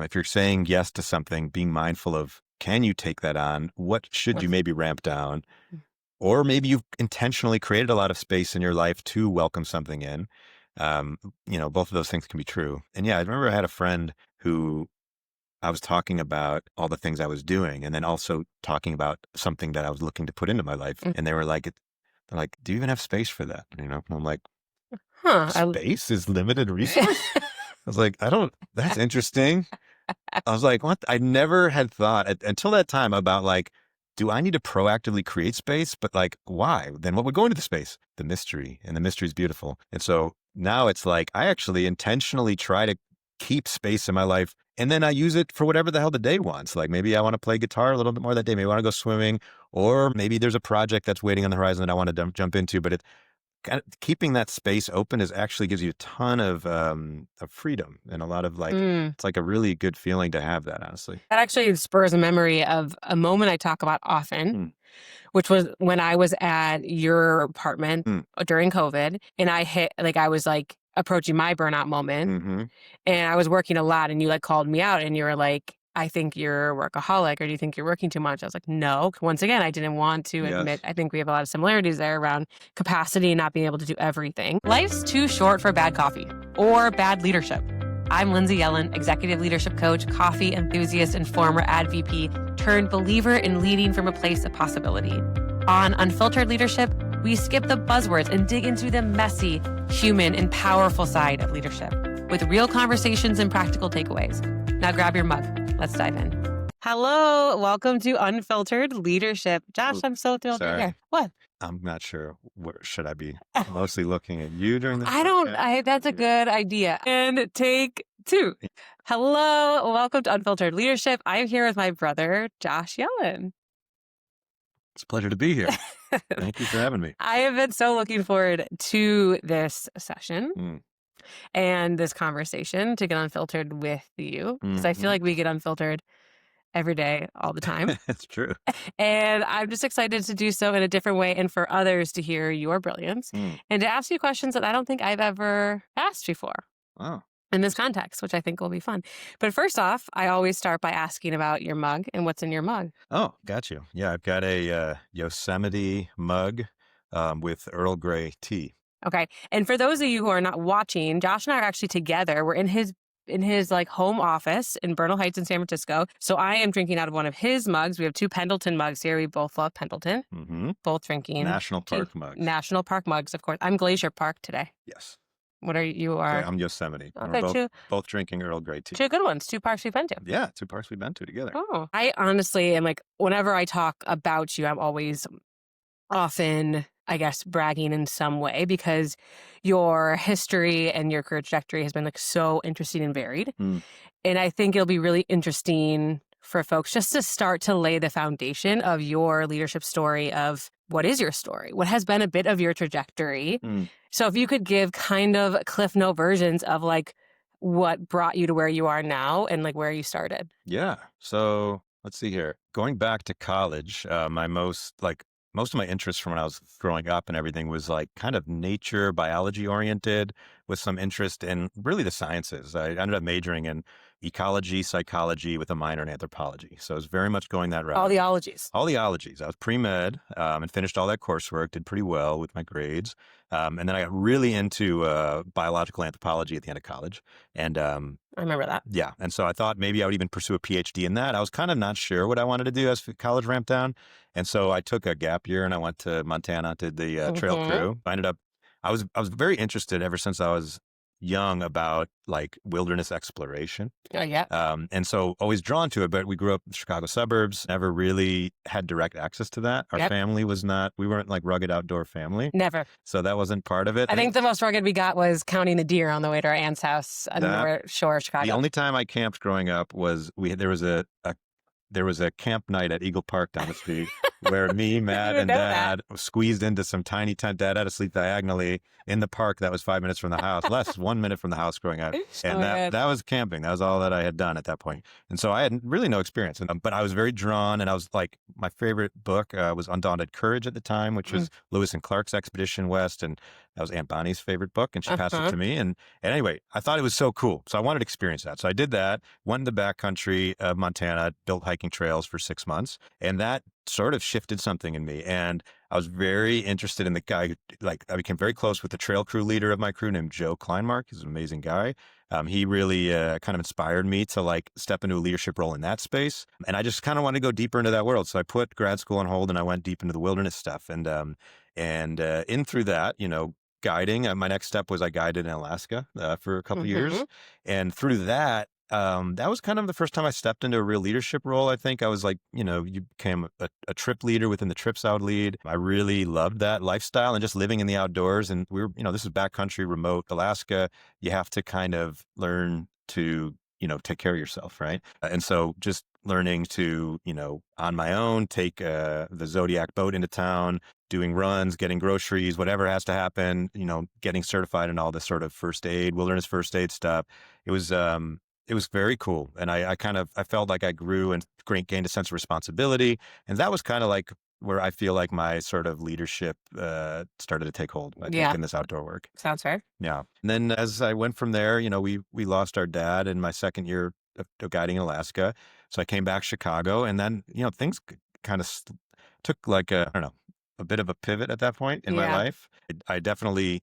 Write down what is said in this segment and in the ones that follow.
If you're saying yes to something, being mindful of, can you take that on? What should you maybe ramp down? Or maybe you've intentionally created a lot of space in your life to welcome something in. Both of those things can be true. And yeah, I remember I had a friend who I was talking about all the things I was doing and then also talking about something that I was looking to put into my life. And they were like, do you even have space for that? And I'm like, space is limited resource. I was like, that's interesting. I was like, what? I never had thought until that time about like, do I need to proactively create space? But like, why? Then what would go into the space? The mystery, and the mystery is beautiful. And so now it's like, I actually intentionally try to keep space in my life. And then I use it for whatever the hell the day wants. Like maybe I want to play guitar a little bit more that day. Maybe I want to go swimming, or maybe there's a project that's waiting on the horizon that I want to jump into. But keeping that space open actually gives you a ton of freedom and a lot of like, it's like a really good feeling to have that, honestly. That actually spurs a memory of a moment I talk about often, which was when I was at your apartment during COVID, and I was approaching my burnout moment, and I was working a lot, and you like called me out and you were like, I think you're a workaholic, or do you think you're working too much? I was like, no. Once again, I didn't want to admit, I think we have a lot of similarities there around capacity and not being able to do everything. Life's too short for bad coffee or bad leadership. I'm Lindsay Yellin, executive leadership coach, coffee enthusiast, and former ad VP turned believer in leading from a place of possibility. On Unfiltered Leadership, we skip the buzzwords and dig into the messy, human, and powerful side of leadership with real conversations and practical takeaways. Now grab your mug. Let's dive in. Hello. Welcome to Unfiltered Leadership. Josh, I'm so thrilled you're here. What? I'm not sure. Where should I be mostly looking at you during this? That's a good idea. And take 2. Hello. Welcome to Unfiltered Leadership. I'm here with my brother, Josh Yellin. It's a pleasure to be here. Thank you for having me. I have been so looking forward to this session and this conversation to get unfiltered with you, because I feel like we get unfiltered every day, all the time. That's true. And I'm just excited to do so in a different way and for others to hear your brilliance and to ask you questions that I don't think I've ever asked before. Oh. In this context, which I think will be fun. But first off, I always start by asking about your mug and what's in your mug. Oh, got you. Yeah, I've got a Yosemite mug with Earl Grey tea. Okay. And for those of you who are not watching, Josh and I are actually together. We're in his like home office in Bernal Heights in San Francisco. So I am drinking out of one of his mugs. We have 2 Pendleton mugs here. We both love Pendleton. Both drinking. National Park mugs. National Park mugs, of course. I'm Glacier Park today. Yes. What are you? Okay, I'm Yosemite. Okay, we're both drinking Earl Grey tea. 2 good ones. 2 parks we've been to. Yeah, 2 parks we've been to together. Oh, I honestly am like, whenever I talk about you, I'm always often, I guess, bragging in some way, because your history and your career trajectory has been like so interesting and varied. And I think it'll be really interesting for folks just to start to lay the foundation of your leadership story of what is your story? What has been a bit of your trajectory? So if you could give kind of Cliff Note versions of like what brought you to where you are now and like where you started. Yeah. So let's see here. Going back to college, most of my interests from when I was growing up and everything was like kind of nature, biology oriented with some interest in really the sciences. I ended up majoring in ecology, psychology with a minor in anthropology. So I was very much going that route. All the ologies. All the ologies. I was pre-med and finished all that coursework, did pretty well with my grades. And then I got really into biological anthropology at the end of college. And I remember that. Yeah. And so I thought maybe I would even pursue a PhD in that. I was kind of not sure what I wanted to do as college ramped down. And so I took a gap year and I went to Montana, did the trail crew. I was very interested ever since I was young about like wilderness exploration. Oh, yeah. And so always drawn to it, but we grew up in the Chicago suburbs, never really had direct access to that. Our family we weren't like rugged outdoor family. Never. So that wasn't part of it. I think the most rugged we got was counting the deer on the way to our aunt's house on the North Shore of Chicago. The only time I camped growing up was there was a camp night at Eagle Park down the street where me, Matt, and Dad squeezed into some tiny tent. Dad had to sleep diagonally in the park that was 5 minutes from the house, less 1 minute from the house growing up. And that was camping. That was all that I had done at that point. And so I had really no experience. But I was very drawn, and I was like, my favorite book was Undaunted Courage at the time, which was Lewis and Clark's expedition west. And That was Aunt Bonnie's favorite book, and she passed it Uh-huh. to me. And anyway, I thought it was so cool. So I wanted to experience that. So I did that, went in the backcountry of Montana, built hiking trails for 6 months. And that sort of shifted something in me. And I was very interested in the guy. Like, I became very close with the trail crew leader of my crew named Joe Kleinmark. He's an amazing guy. He really kind of inspired me to like step into a leadership role in that space. And I just kind of wanted to go deeper into that world. So I put grad school on hold and I went deep into the wilderness stuff. And in through that, guiding, my next step was I guided in Alaska for a couple Mm-hmm. years. And through that, that was kind of the first time I stepped into a real leadership role. I think I was like, you became a trip leader within the trips I would lead. I really loved that lifestyle and just living in the outdoors. And we were, this is backcountry, remote Alaska. You have to kind of learn to, take care of yourself, right? And so just learning to, on my own, take the Zodiac boat into town, doing runs, getting groceries, whatever has to happen, getting certified in all this sort of first aid, wilderness first aid stuff. It was very cool. And I felt like I grew and gained a sense of responsibility. And that was kind of like where I feel like my sort of leadership started to take hold, I think, Yeah. in this outdoor work. Sounds fair. Yeah. And then as I went from there, we lost our dad in my second year of guiding in Alaska. So I came back to Chicago, and then, things kind of took like I don't know, a bit of a pivot at that point in my Yeah. life. I definitely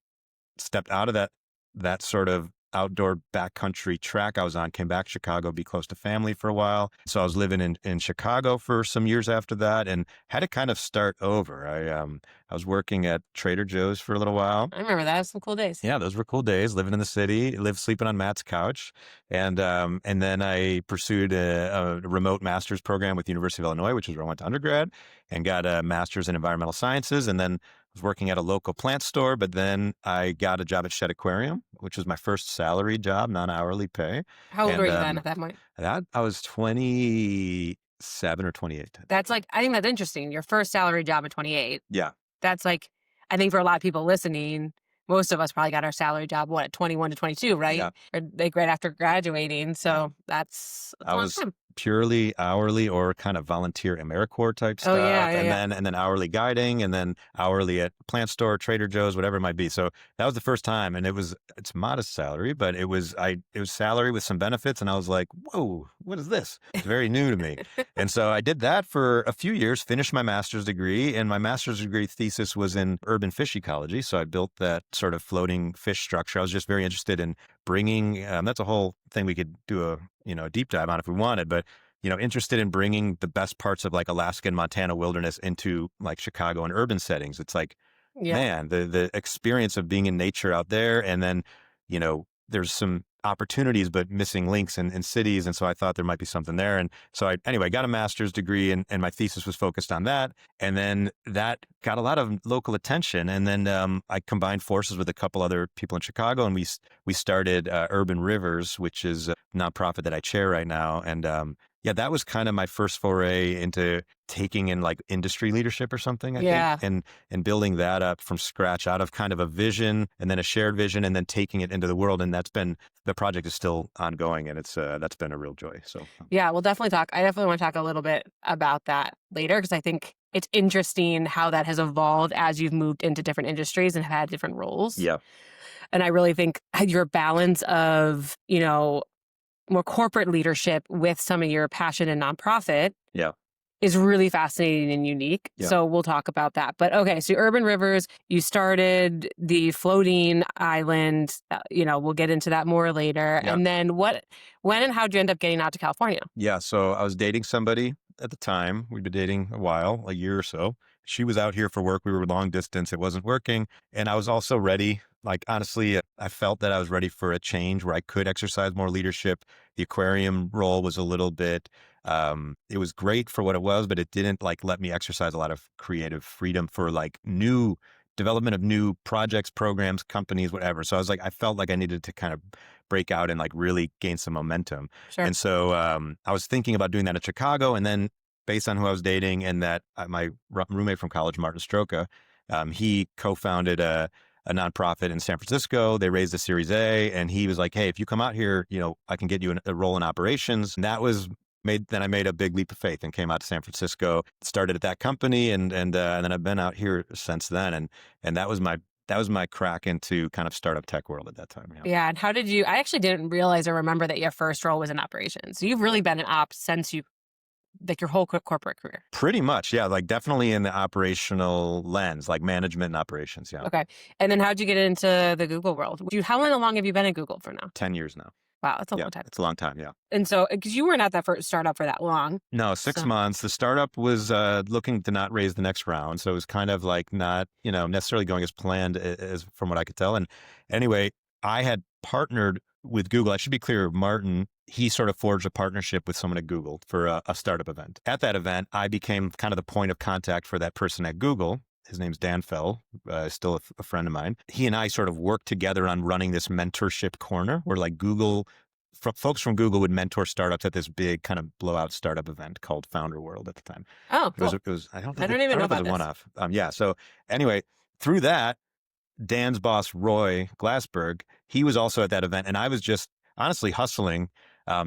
stepped out of that sort of outdoor backcountry track I was on, came back to Chicago, be close to family for a while. So I was living in Chicago for some years after that and had to kind of start over. I was working at Trader Joe's for a little while. I remember that. Some cool days. Yeah, those were cool days, living in the city, sleeping on Matt's couch. And then I pursued a remote master's program with the University of Illinois, which is where I went to undergrad, and got a master's in environmental sciences. And then was working at a local plant store, but then I got a job at Shed Aquarium, which was my first salary job, non-hourly pay. How old were And you then at that point? that I was 27 or 28. That's like, I think that's interesting. Your first salary job at 28. Yeah. That's like, I think for a lot of people listening, most of us probably got our salary job, at 21 to 22, right? Yeah. Or like right after graduating. So that's a I long was time. purely hourly or kind of volunteer AmeriCorps type Oh, stuff. yeah, yeah, and yeah. then hourly guiding, and then hourly at plant store, Trader Joe's, whatever it might be. So that was the first time, and it's modest salary, but it was salary with some benefits, and I was like, whoa, what is this? It's very new to me. And so I did that for a few years, finished my master's degree, and my master's degree thesis was in urban fish ecology. So I built that sort of floating fish structure. I was just very interested in bringing, that's a whole thing we could do a deep dive on if we wanted, but interested in bringing the best parts of like Alaska and Montana wilderness into like Chicago and urban settings. It's like, Yeah. man, the experience of being in nature out there. And then, there's some opportunities, but missing links in cities. And so I thought there might be something there. And so I got a master's degree and my thesis was focused on that. And then that got a lot of local attention. And then I combined forces with a couple other people in Chicago, and we started Urban Rivers, which is a nonprofit that I chair right now. And yeah, that was kind of my first foray into taking in like industry leadership or something, I Yeah. think, and building that up from scratch out of kind of a vision and then a shared vision and then taking it into the world. And the project is still ongoing, and that's been a real joy. So Yeah, we'll definitely talk. I definitely want to talk a little bit about that later because I think it's interesting how that has evolved as you've moved into different industries and have had different roles. yeah, And I really think your balance of, more corporate leadership with some of your passion and nonprofit yeah, is really fascinating and unique. Yeah. So we'll talk about that. But okay, so Urban Rivers, you started the floating island, we'll get into that more later. Yeah. And then when and how did you end up getting out to California? yeah. So I was dating somebody at the time. We'd been dating a while, a year or so. She was out here for work. We were long distance. It wasn't working. And I was also ready. Like, honestly, I felt that I was ready for a change where I could exercise more leadership. The aquarium role was a little bit, it was great for what it was, but it didn't like let me exercise a lot of creative freedom for like new development of new projects, programs, companies, whatever. So I was like, I felt like I needed to kind of break out and like really gain some momentum. Sure. And so I was thinking about doing that in Chicago, and then based on who I was dating and that my roommate from college, Martin Stroka, he co-founded a nonprofit in San Francisco. They raised a Series A, and he was like, hey, if you come out here, I can get you a role in operations. And that was then I made a big leap of faith and came out to San Francisco, started at that company. And then I've been out here since then. And that was my that was my crack into kind of startup tech world at that time. Yeah. Yeah. And how did you, I actually didn't realize or remember that your first role was in operations. So you've really been in ops since you, like your whole corporate career. Pretty much. Yeah. Like definitely in the operational lens, like management and operations. Yeah. Okay. And then how'd you get into the Google world? How long have you been at Google for now? 10 years now. Wow. That's a Yeah. long time. It's a long time. Yeah. And so, because you weren't at that first startup for that long. No, 6 So- months. The startup was looking to not raise the next round. So it was kind of like not, necessarily going as planned as from what I could tell. And anyway, I had partnered with Google. I should be clear, Martin, he sort of forged a partnership with someone at Google for a startup event. At that event, I became kind of the point of contact for that person at Google. His name's Dan Fell, still a friend of mine. He and I sort of worked together on running this mentorship corner where like Google, folks from Google would mentor startups at this big kind of blowout startup event called Founder World at the time. Oh, cool. It was I don't even know if it was about a this. one-off. Yeah. So anyway, through that, Dan's boss, Roy Glassberg, he was also at that event. And I was just honestly hustling,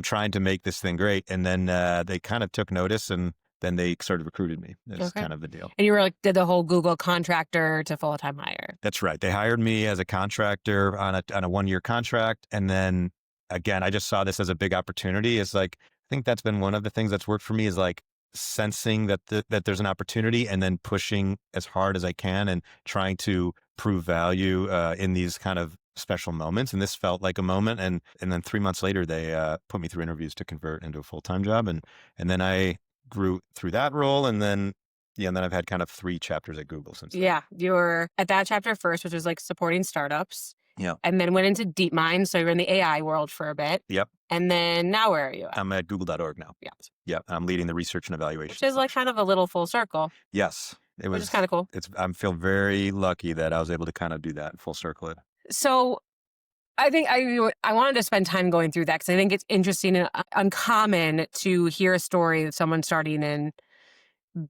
trying to make this thing great. And then they kind of took notice and then they sort of recruited me. That's kind of the deal. And you were like, did the whole Google contractor to full-time hire. That's right. They hired me as a contractor on a 1-year contract. And then again, I just saw this as a big opportunity. It's like, I think that's been one of the things that's worked for me is like sensing that that there's an opportunity and then pushing as hard as I can and trying to prove value in these kind of special moments. And this felt like a moment. And then 3 months later, they put me through interviews to convert into a full-time job. And then I grew through that role. And then I've had kind of 3 chapters at Google since then. Yeah. You were at that chapter first, which was like supporting startups. Yeah. And then went into DeepMind. So you're in the AI world for a bit. Yep. And then now where are you at? I'm at google.org now. Yeah. Yep. I'm leading the research and evaluation. Which is like kind of a little full circle. Yes. It was. Which is kind of cool. I feel very lucky that I was able to kind of do that full circle. So I think I wanted to spend time going through that because I think it's interesting and uncommon to hear a story of someone starting in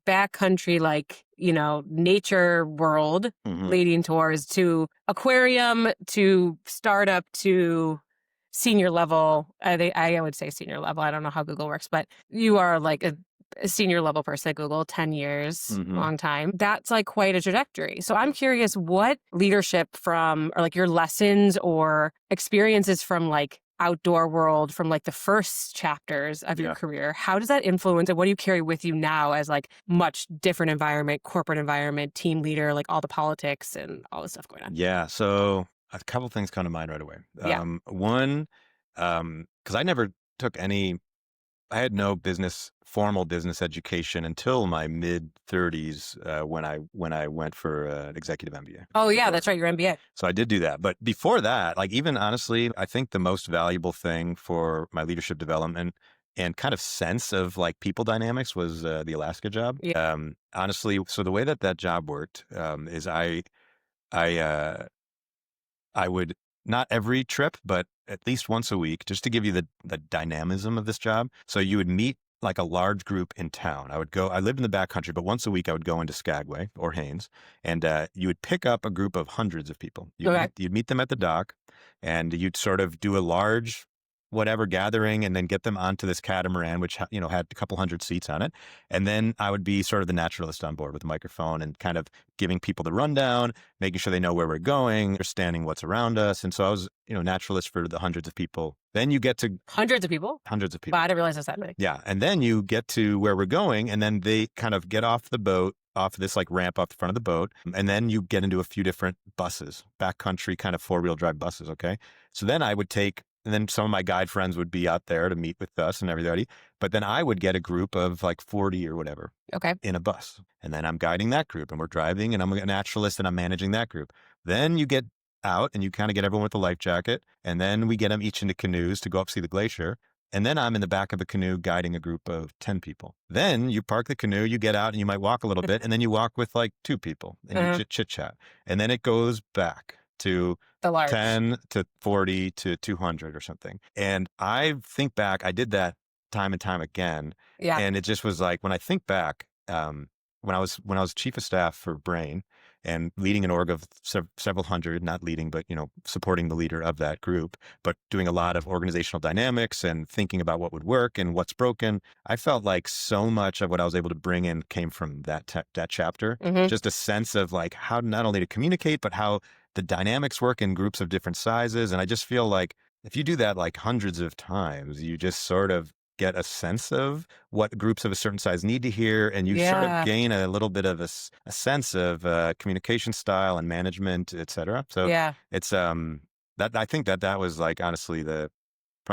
backcountry, like, nature world, leading towards to aquarium, to startup, to senior level. I would say senior level. I don't know how Google works, but you are like a senior level person at Google, 10 years, long time. That's like quite a trajectory. So I'm curious what leadership from, or like your lessons or experiences from like outdoor world, from like the first chapters of your career, how does that influence and what do you carry with you now as like much different environment, corporate environment, team leader, like all the politics and all the stuff going on? Yeah. So a couple things come to mind right away. One, because I never took I had no formal business education until my mid 30s when I went for an executive MBA. Oh yeah, that's right, your MBA. So I did do that. But before that, like even honestly, I think the most valuable thing for my leadership development and kind of sense of like people dynamics was the Alaska job. Yeah. Honestly, so the way that job worked is I would, not every trip, but at least once a week, just to give you the dynamism of this job. So you would meet like a large group in town. I lived in the backcountry, but once a week I would go into Skagway or Haines and you would pick up a group of hundreds of people. You'd meet them at the dock and you'd sort of do a large whatever gathering and then get them onto this catamaran, which, had a couple hundred seats on it. And then I would be sort of the naturalist on board with a microphone and kind of giving people the rundown, making sure they know where we're going, understanding what's around us. And so I was, naturalist for the hundreds of people. Then you get to hundreds of people. Wow, I didn't realize that's that many. Yeah. And then you get to where we're going and then they kind of get off the boat, off this like ramp off the front of the boat. And then you get into a few different buses, backcountry kind of 4-wheel drive buses. Okay. So then and then some of my guide friends would be out there to meet with us and everybody. But then I would get a group of like 40 or whatever in a bus. And then I'm guiding that group and we're driving and I'm a naturalist and I'm managing that group. Then you get out and you kind of get everyone with a life jacket. And then we get them each into canoes to go up see the glacier. And then I'm in the back of a canoe guiding a group of 10 people. Then you park the canoe, you get out and you might walk a little bit. And then you walk with like 2 people and you chit chat. And then it goes back to the large 10 to 40 to 200 or something. And I think back, I did that time and time again. Yeah. And it just was like, when I think back, when I was chief of staff for Brain, and leading an org of several hundred, not leading, but, supporting the leader of that group, but doing a lot of organizational dynamics and thinking about what would work and what's broken. I felt like so much of what I was able to bring in came from that chapter. Just a sense of like how not only to communicate, but how the dynamics work in groups of different sizes. And I just feel like if you do that like hundreds of times, you just sort of get a sense of what groups of a certain size need to hear, and you sort of gain a little bit of a sense of communication style and management, et cetera. So it's that I think that was like honestly probably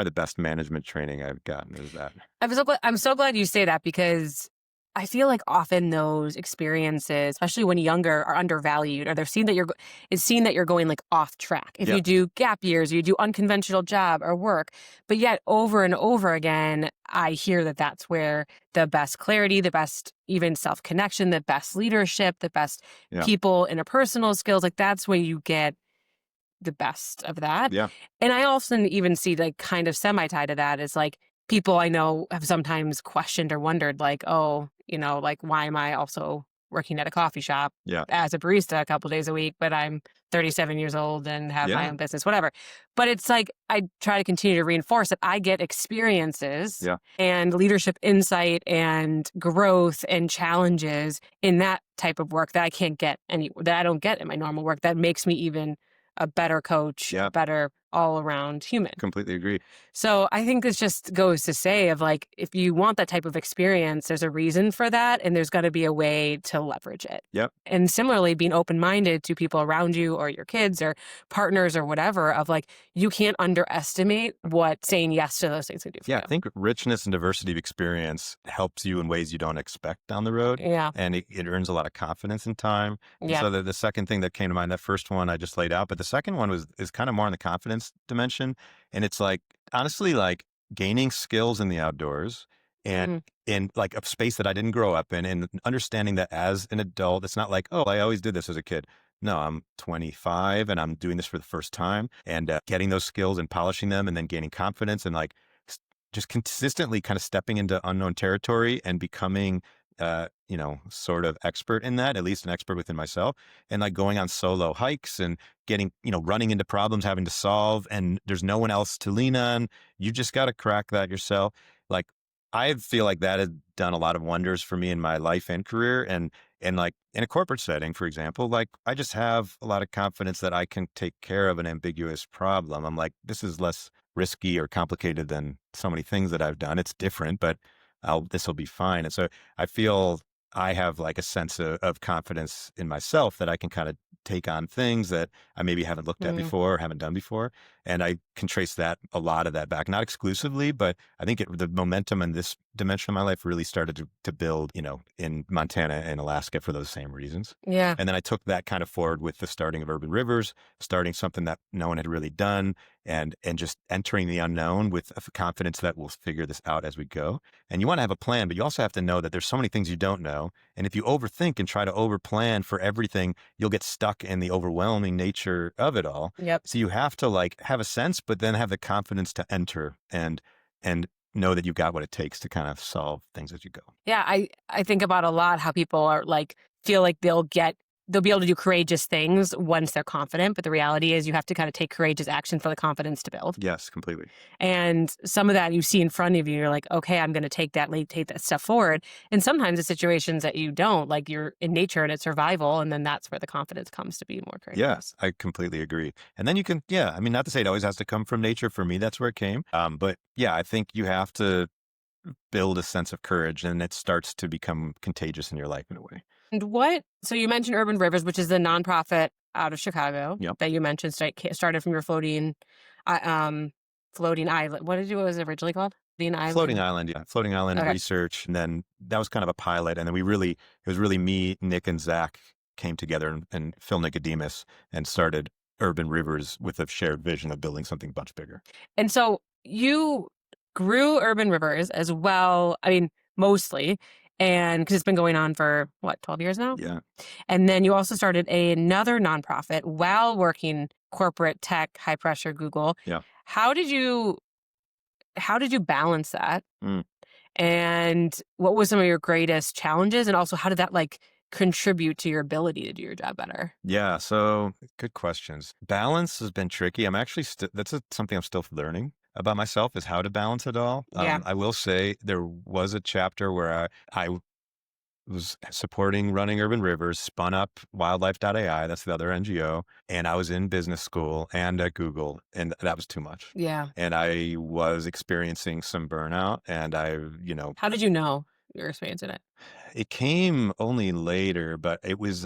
the best management training I've gotten is that. I'm so glad you say that, because I feel like often those experiences, especially when younger, are undervalued, or they're seen that it's seen that you're going like off track. If you do gap years, or you do unconventional job or work, but yet over and over again, I hear that that's where the best clarity, the best even self-connection, the best leadership, the best people interpersonal skills, like that's when you get the best of that. Yeah. And I often even see like kind of semi-tie to that is like people I know have sometimes questioned or wondered like, oh, like why am I also working at a coffee shop as a barista a couple days a week, but I'm 37 years old and have my own business, whatever. But it's like, I try to continue to reinforce that I get experiences and leadership insight and growth and challenges in that type of work that I can't get that I don't get in my normal work. That makes me even a better coach, a better all-around human. Completely agree. So I think this just goes to say of like, if you want that type of experience, there's a reason for that, and there's got to be a way to leverage it. Yep. And similarly, being open-minded to people around you or your kids or partners or whatever, of like, you can't underestimate what saying yes to those things can do for you. I think richness and diversity of experience helps you in ways you don't expect down the road. Yeah. And it earns a lot of confidence in time. Yeah. So the second thing that came to mind, that first one I just laid out, but the second one is kind of more on the confidence dimension. And it's like, honestly, like gaining skills in the outdoors and in like a space that I didn't grow up in, and understanding that as an adult, it's not like, oh, I always did this as a kid. No, I'm 25 and I'm doing this for the first time, and getting those skills and polishing them and then gaining confidence and like just consistently kind of stepping into unknown territory and becoming sort of expert in that, at least an expert within myself, and like going on solo hikes and getting, running into problems, having to solve, and there's no one else to lean on. You just got to crack that yourself. Like, I feel like that has done a lot of wonders for me in my life and career. And like in a corporate setting, for example, like I just have a lot of confidence that I can take care of an ambiguous problem. I'm like, this is less risky or complicated than so many things that I've done. It's different, but this will be fine. And so I feel I have like a sense of confidence in myself that I can kind of take on things that I maybe haven't looked at before or haven't done before. And I can trace a lot of that back, not exclusively, but I think the momentum in this dimension of my life really started to build, in Montana and Alaska for those same reasons. Yeah. And then I took that kind of forward with the starting of Urban Rivers, starting something that no one had really done, and just entering the unknown with a confidence that we'll figure this out as we go. And you want to have a plan, but you also have to know that there's so many things you don't know. And if you overthink and try to overplan for everything, you'll get stuck in the overwhelming nature of it all. Yep. So you have to like have a sense, but then have the confidence to enter and know that you've got what it takes to kind of solve things as you go. Yeah, I think about a lot how people are like, feel like they'll be able to do courageous things once they're confident. But the reality is you have to kind of take courageous action for the confidence to build. Yes, completely. And some of that you see in front of you, you're like, okay, I'm going to take that step forward. And sometimes the situations that you don't, like you're in nature and it's survival. And then that's where the confidence comes to be more courageous. Yes, I completely agree. And then you can, I mean, not to say it always has to come from nature. For me, that's where it came. But yeah, I think you have to build a sense of courage, and it starts to become contagious in your life in a way. And so you mentioned Urban Rivers, which is the nonprofit out of Chicago that you mentioned started from your floating island. What was it originally called? Floating Island, yeah. Floating Island research. And then that was kind of a pilot. And then it was really me, Nick, and Zach came together, and Phil Nicodemus, and started Urban Rivers with a shared vision of building something much bigger. And so you grew Urban Rivers as well, I mean, mostly, and because it's been going on for, 12 years now? Yeah. And then you also started another nonprofit while working corporate tech, high pressure Google. Yeah. How did you balance that? And what was some of your greatest challenges? And also, how did that contribute to your ability to do your job better? Yeah, so good questions. Balance has been tricky. I'm actually something I'm still learning about myself, is how to balance it all. Yeah. I will say there was a chapter where I was supporting Running Urban Rivers, spun up wildlife.ai, that's the other NGO, and I was in business school and at Google, and that was too much. Yeah. And I was experiencing some burnout, and How did you know you were experiencing it? it came only later, but it was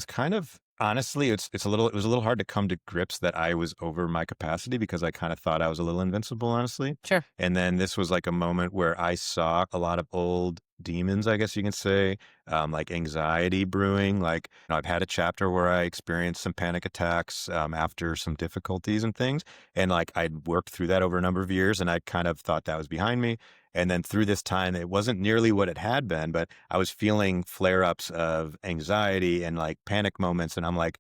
kind of, honestly, it was a little hard to come to grips that I was over my capacity, because I kind of thought I was a little invincible, honestly. Sure. And then this was like a moment where I saw a lot of old demons, I guess you can say, like anxiety brewing. Like, I've had a chapter where I experienced some panic attacks after some difficulties and things. And like, I'd worked through that over a number of years, and I kind of thought that was behind me. And then through this time, it wasn't nearly what it had been, but I was feeling flare-ups of anxiety and like panic moments. And I'm like,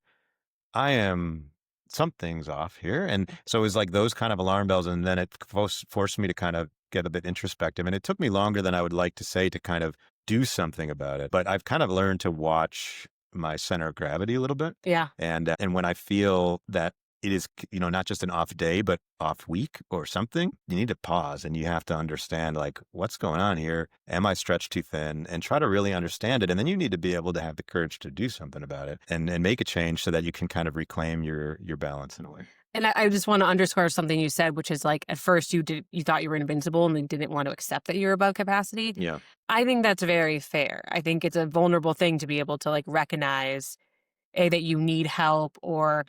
something's off here. And so it was like those kind of alarm bells. And then it forced me to kind of get a bit introspective. And it took me longer than I would like to say to kind of do something about it. But I've kind of learned to watch my center of gravity a little bit. Yeah. And when I feel that it is, not just an off day, but off week or something, you need to pause, and you have to understand, like, what's going on here? Am I stretched too thin? And try to really understand it. And then you need to be able to have the courage to do something about it and make a change so that you can kind of reclaim your balance in a way. And I just want to underscore something you said, which is like, at first you thought you were invincible and you didn't want to accept that you're above capacity. Yeah. I think that's very fair. I think it's a vulnerable thing to be able to like recognize that you need help, or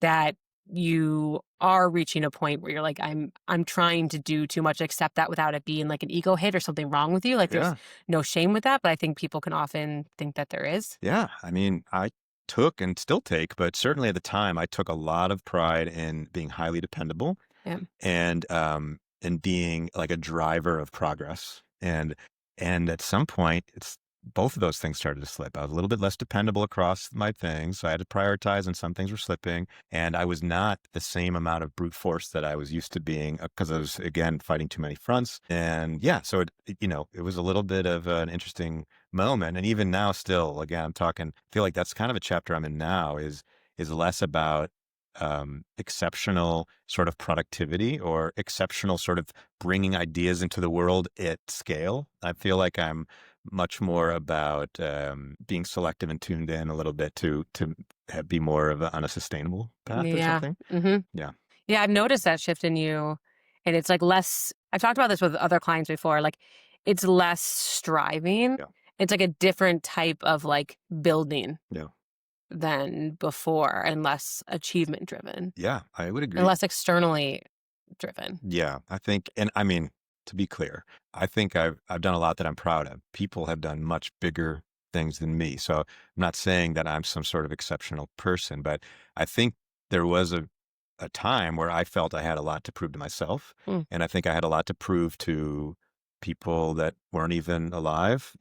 that you are reaching a point where you're like, I'm trying to do too much, accept that without it being like an ego hit or something wrong with you. Like, there's no shame with that, but I think people can often think that there is. Yeah. I mean, I took and still take, but certainly at the time, I took a lot of pride in being highly dependable. Yeah. And being like a driver of progress. And at some point, both of those things started to slip. I was a little bit less dependable across my things. So I had to prioritize, and some things were slipping. And I was not the same amount of brute force that I was used to being, because I was, again, fighting too many fronts. And yeah, so it was a little bit of an interesting moment. And even now, still, again, I feel like that's kind of a chapter I'm in now, is less about exceptional sort of productivity or exceptional sort of bringing ideas into the world at scale. I feel like I'm much more about being selective and tuned in a little bit to be more of on a sustainable path or something. Mm-hmm. Yeah. Yeah, I've noticed that shift in you. And it's like less, I've talked about this with other clients before, like it's less striving. Yeah. It's like a different type of like building. Yeah. Than before, and less achievement driven. Yeah, I would agree. And less externally driven. Yeah, I think, and I mean, to be clear, I think I've done a lot that I'm proud of. People have done much bigger things than me. So I'm not saying that I'm some sort of exceptional person, but I think there was a time where I felt I had a lot to prove to myself. And I think I had a lot to prove to people that weren't even alive.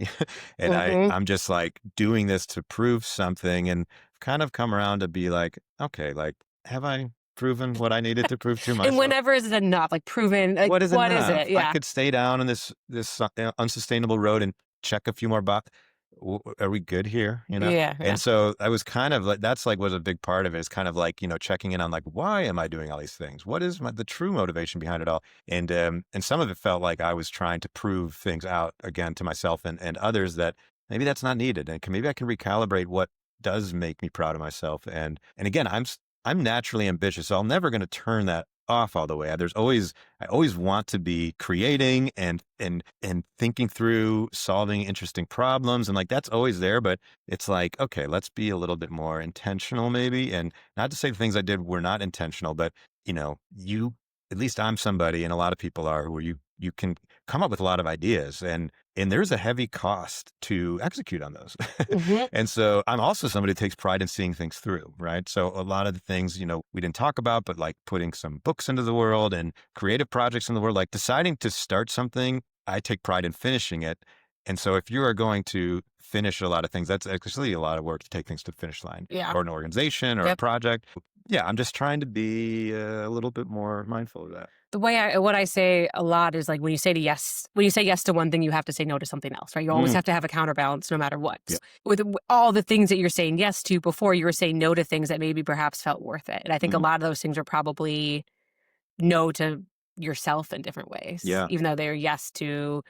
And I'm just like doing this to prove something, and kind of come around to be like, okay, like, have I proven what I needed to prove to myself? And whenever is enough, like proven, like, what is it? Yeah. I could stay down on this unsustainable road and check a few more boxes. Are we good here? Yeah. And so I was kind of like, that's like was a big part of it, is kind of like, checking in on like, why am I doing all these things? What is the true motivation behind it all? And some of it felt like I was trying to prove things out again to myself and others, that maybe that's not needed. And maybe I can recalibrate what does make me proud of myself. And again, I'm naturally ambitious, so I'm never going to turn that off all the way. I always want to be creating and thinking through solving interesting problems, and like that's always there. But it's like, okay, let's be a little bit more intentional, maybe. And not to say the things I did were not intentional, but at least I'm somebody, and a lot of people are, where you can come up with a lot of ideas, and there's a heavy cost to execute on those. And so I'm also somebody who takes pride in seeing things through, right? So a lot of the things, we didn't talk about, but like putting some books into the world and creative projects in the world, like deciding to start something, I take pride in finishing it. And so if you are going to finish a lot of things, that's actually a lot of work to take things to the finish line, or an organization or a project. Yeah, I'm just trying to be a little bit more mindful of that. What I say a lot is like when you say yes to one thing, you have to say no to something else, right? You always have to have a counterbalance no matter what. Yeah. With all the things that you're saying yes to before, you were saying no to things that maybe perhaps felt worth it. And I think a lot of those things are probably no to yourself in different ways. Yeah. Even though they're yes to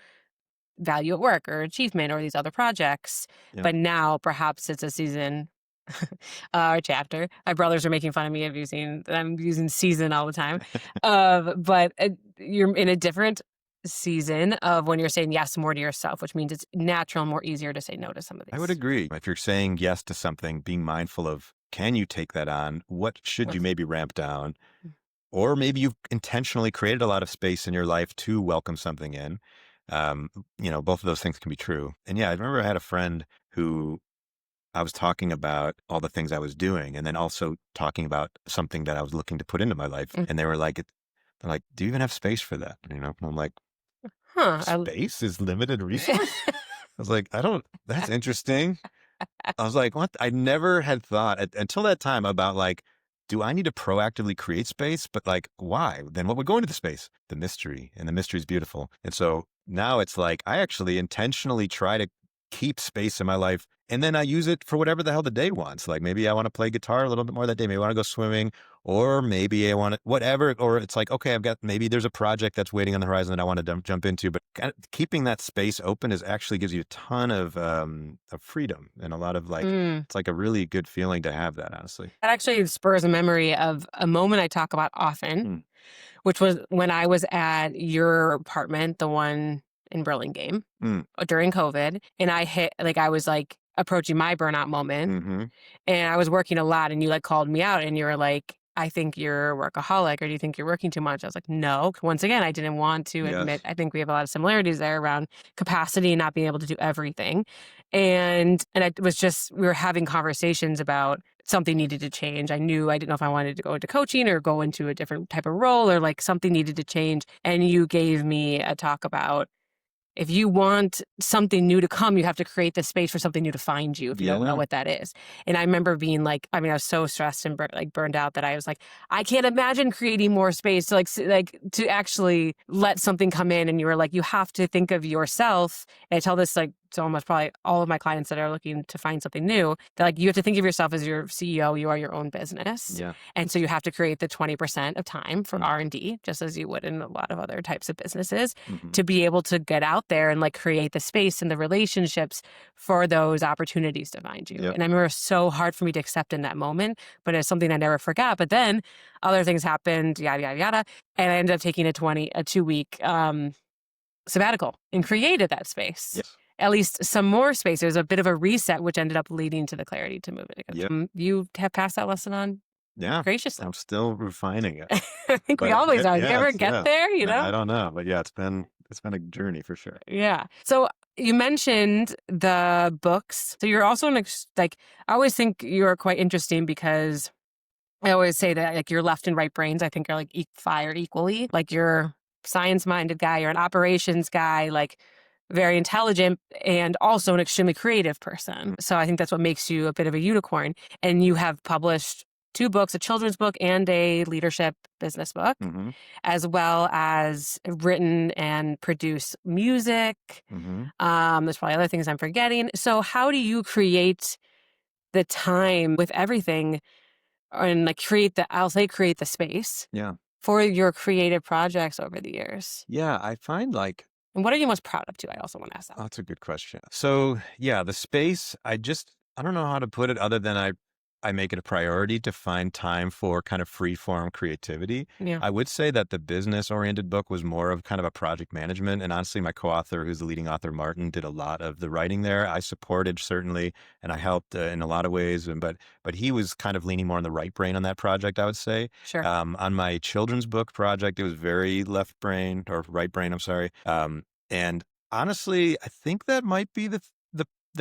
value at work or achievement or these other projects. Yeah. But now perhaps it's a season or chapter. My brothers are making fun of me of I'm using season all the time. But you're in a different season of when you're saying yes more to yourself, which means it's natural and more easier to say no to some of these. I would agree. If you're saying yes to something, being mindful of, can you take that on? What should you maybe ramp down? Or maybe you've intentionally created a lot of space in your life to welcome something in. Both of those things can be true. And yeah, I remember I had a friend who I was talking about all the things I was doing and then also talking about something that I was looking to put into my life. And they were like, do you even have space for that? And I'm like, space is limited resource? I was like, that's interesting. I was like, what? I never had thought until that time about like, do I need to proactively create space? But like, why? Then what would go into the space? The mystery, and the mystery is beautiful. And so now it's like, I actually intentionally try to keep space in my life. And then I use it for whatever the hell the day wants. Like maybe I want to play guitar a little bit more that day. Maybe I want to go swimming, or maybe I want to, whatever. Or it's like, okay, maybe there's a project that's waiting on the horizon that I want to jump into. But keeping that space open actually gives you a ton of freedom and a lot of like, it's like a really good feeling to have that, honestly. That actually spurs a memory of a moment I talk about often, which was when I was at your apartment, the one in Burlingame during COVID. And I was like approaching my burnout moment and I was working a lot and you like called me out and you were like, I think you're a workaholic or do you think you're working too much? I was like, no. Once again, I didn't want to admit, I think we have a lot of similarities there around capacity and not being able to do everything. And it was just, we were having conversations about something needed to change. I didn't know if I wanted to go into coaching or go into a different type of role or like something needed to change. And you gave me a talk about, if you want something new to come, you have to create the space for something new to find you if you don't know what that is. And I remember being like, I was so stressed and burned out that I was like, I can't imagine creating more space to actually let something come in. And you were like, you have to think of yourself. And I tell this like to almost probably all of my clients that are looking to find something new. That like you have to think of yourself as your CEO. You are your own business. Yeah. And so you have to create the 20% of time for R&D, just as you would in a lot of other types of businesses, to be able to get out there and like create the space and the relationships for those opportunities to find you. Yep. And I remember it was so hard for me to accept in that moment, but it's something I never forgot. But then other things happened, yada, yada, yada. And I ended up taking a 2-week sabbatical and created that space. Yes. At least some more space. It was a bit of a reset, which ended up leading to the clarity to move it. Yep. You have passed that lesson on graciously. I'm still refining it. I think we always are. You ever get there, you know? I don't know. But yeah, it's been a journey for sure. Yeah. So you mentioned the books. So you're also I always think you're quite interesting because I always say that like your left and right brains, I think are like fire equally. Like you're science-minded guy, you're an operations guy, like very intelligent and also an extremely creative person. So I think that's what makes you a bit of a unicorn. And you have published 2 books, a children's book and a leadership business book, as well as written and produced music. There's probably other things I'm forgetting. So how do you create the time with everything and like create the space for your creative projects over the years? Yeah, I find like, and what are you most proud of too? I also want to ask that. Oh, that's a good question. So yeah, the space, I don't know how to put it other than I make it a priority to find time for kind of free form creativity. Yeah. I would say that the business oriented book was more of kind of a project management. And honestly, my co-author, who's the leading author, Martin, did a lot of the writing there. I supported certainly, and I helped in a lot of ways. But he was kind of leaning more on the right brain on that project, I would say. Sure. On my children's book project, it was very left brain or right brain. I'm sorry. And honestly, I think that might be the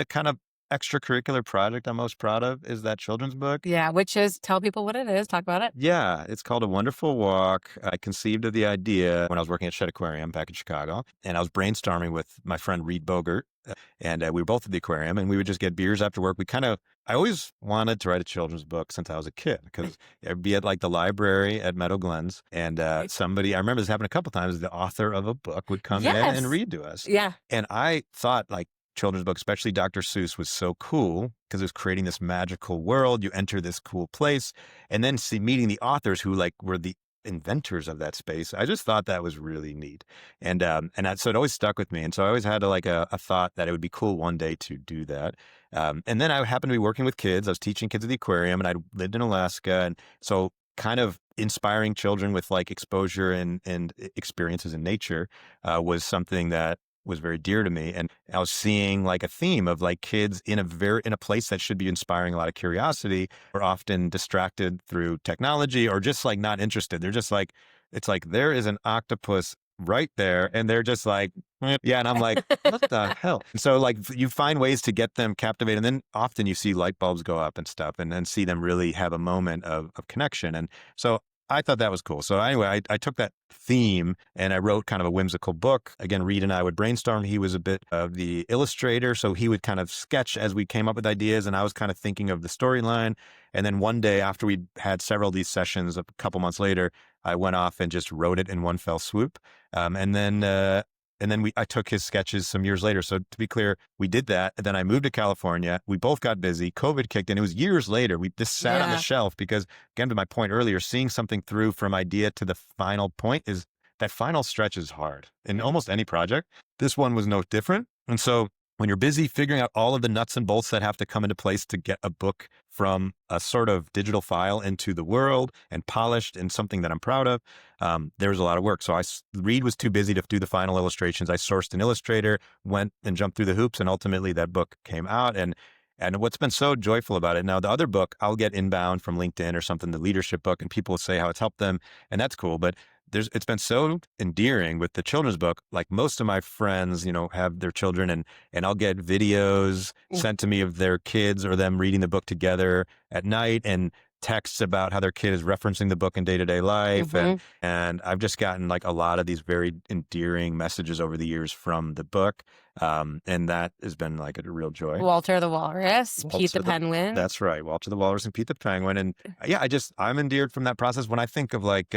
kind of extracurricular project I'm most proud of is that children's book. Yeah, which is, tell people what it is. Talk about it. Yeah, it's called A Wonderful Walk. I conceived of the idea when I was working at Shedd Aquarium back in Chicago, and I was brainstorming with my friend Reed Bogert, and we were both at the aquarium, and we would just get beers after work. I always wanted to write a children's book since I was a kid, because I'd be at like the library at Meadow Glens, and I remember this happened a couple times, the author of a book would come in and read to us. Yeah. And I thought like children's book, especially Dr. Seuss, was so cool because it was creating this magical world. You enter this cool place, and then meeting the authors who like were the inventors of that space. I just thought that was really neat. So it always stuck with me. And so I always had a thought that it would be cool one day to do that. And then I happened to be working with kids. I was teaching kids at the aquarium, and I lived in Alaska. And so kind of inspiring children with like exposure and experiences in nature was something that was very dear to me. And I was seeing like a theme of like kids in a place that should be inspiring a lot of curiosity are often distracted through technology or just like not interested. They're just like, it's like there is an octopus right there, and they're just like, yeah. And I'm like, what the hell? And so like you find ways to get them captivated, and then often you see light bulbs go up and stuff, and then see them really have a moment of connection. And so I thought that was cool. So anyway, I took that theme and I wrote kind of a whimsical book. Again, Reed and I would brainstorm. He was a bit of the illustrator, so he would kind of sketch as we came up with ideas, and I was kind of thinking of the storyline. And then one day after we'd had several of these sessions, a couple months later, I went off and just wrote it in one fell swoop. I took his sketches some years later. So to be clear, we did that. And then I moved to California. We both got busy. COVID kicked in. It was years later. We just sat on the shelf because, again, to my point earlier, seeing something through from idea to the final point is that final stretch is hard in almost any project. This one was no different. And so when you're busy figuring out all of the nuts and bolts that have to come into place to get a book from a sort of digital file into the world and polished and something that I'm proud of, there was a lot of work. So Reed was too busy to do the final illustrations. I sourced an illustrator, went and jumped through the hoops, and ultimately that book came out. And what's been so joyful about it, now the other book, I'll get inbound from LinkedIn or something, the leadership book, and people will say how it's helped them, and that's cool. But it's been so endearing with the children's book. Like most of my friends, have their children, and I'll get videos sent to me of their kids or them reading the book together at night, and texts about how their kid is referencing the book in day-to-day life. And I've just gotten like a lot of these very endearing messages over the years from the book. And that has been like a real joy. Walter the Walrus, Pete the Penguin. That's right. Walter the Walrus and Pete the Penguin. And yeah, I'm endeared from that process. When I think of like,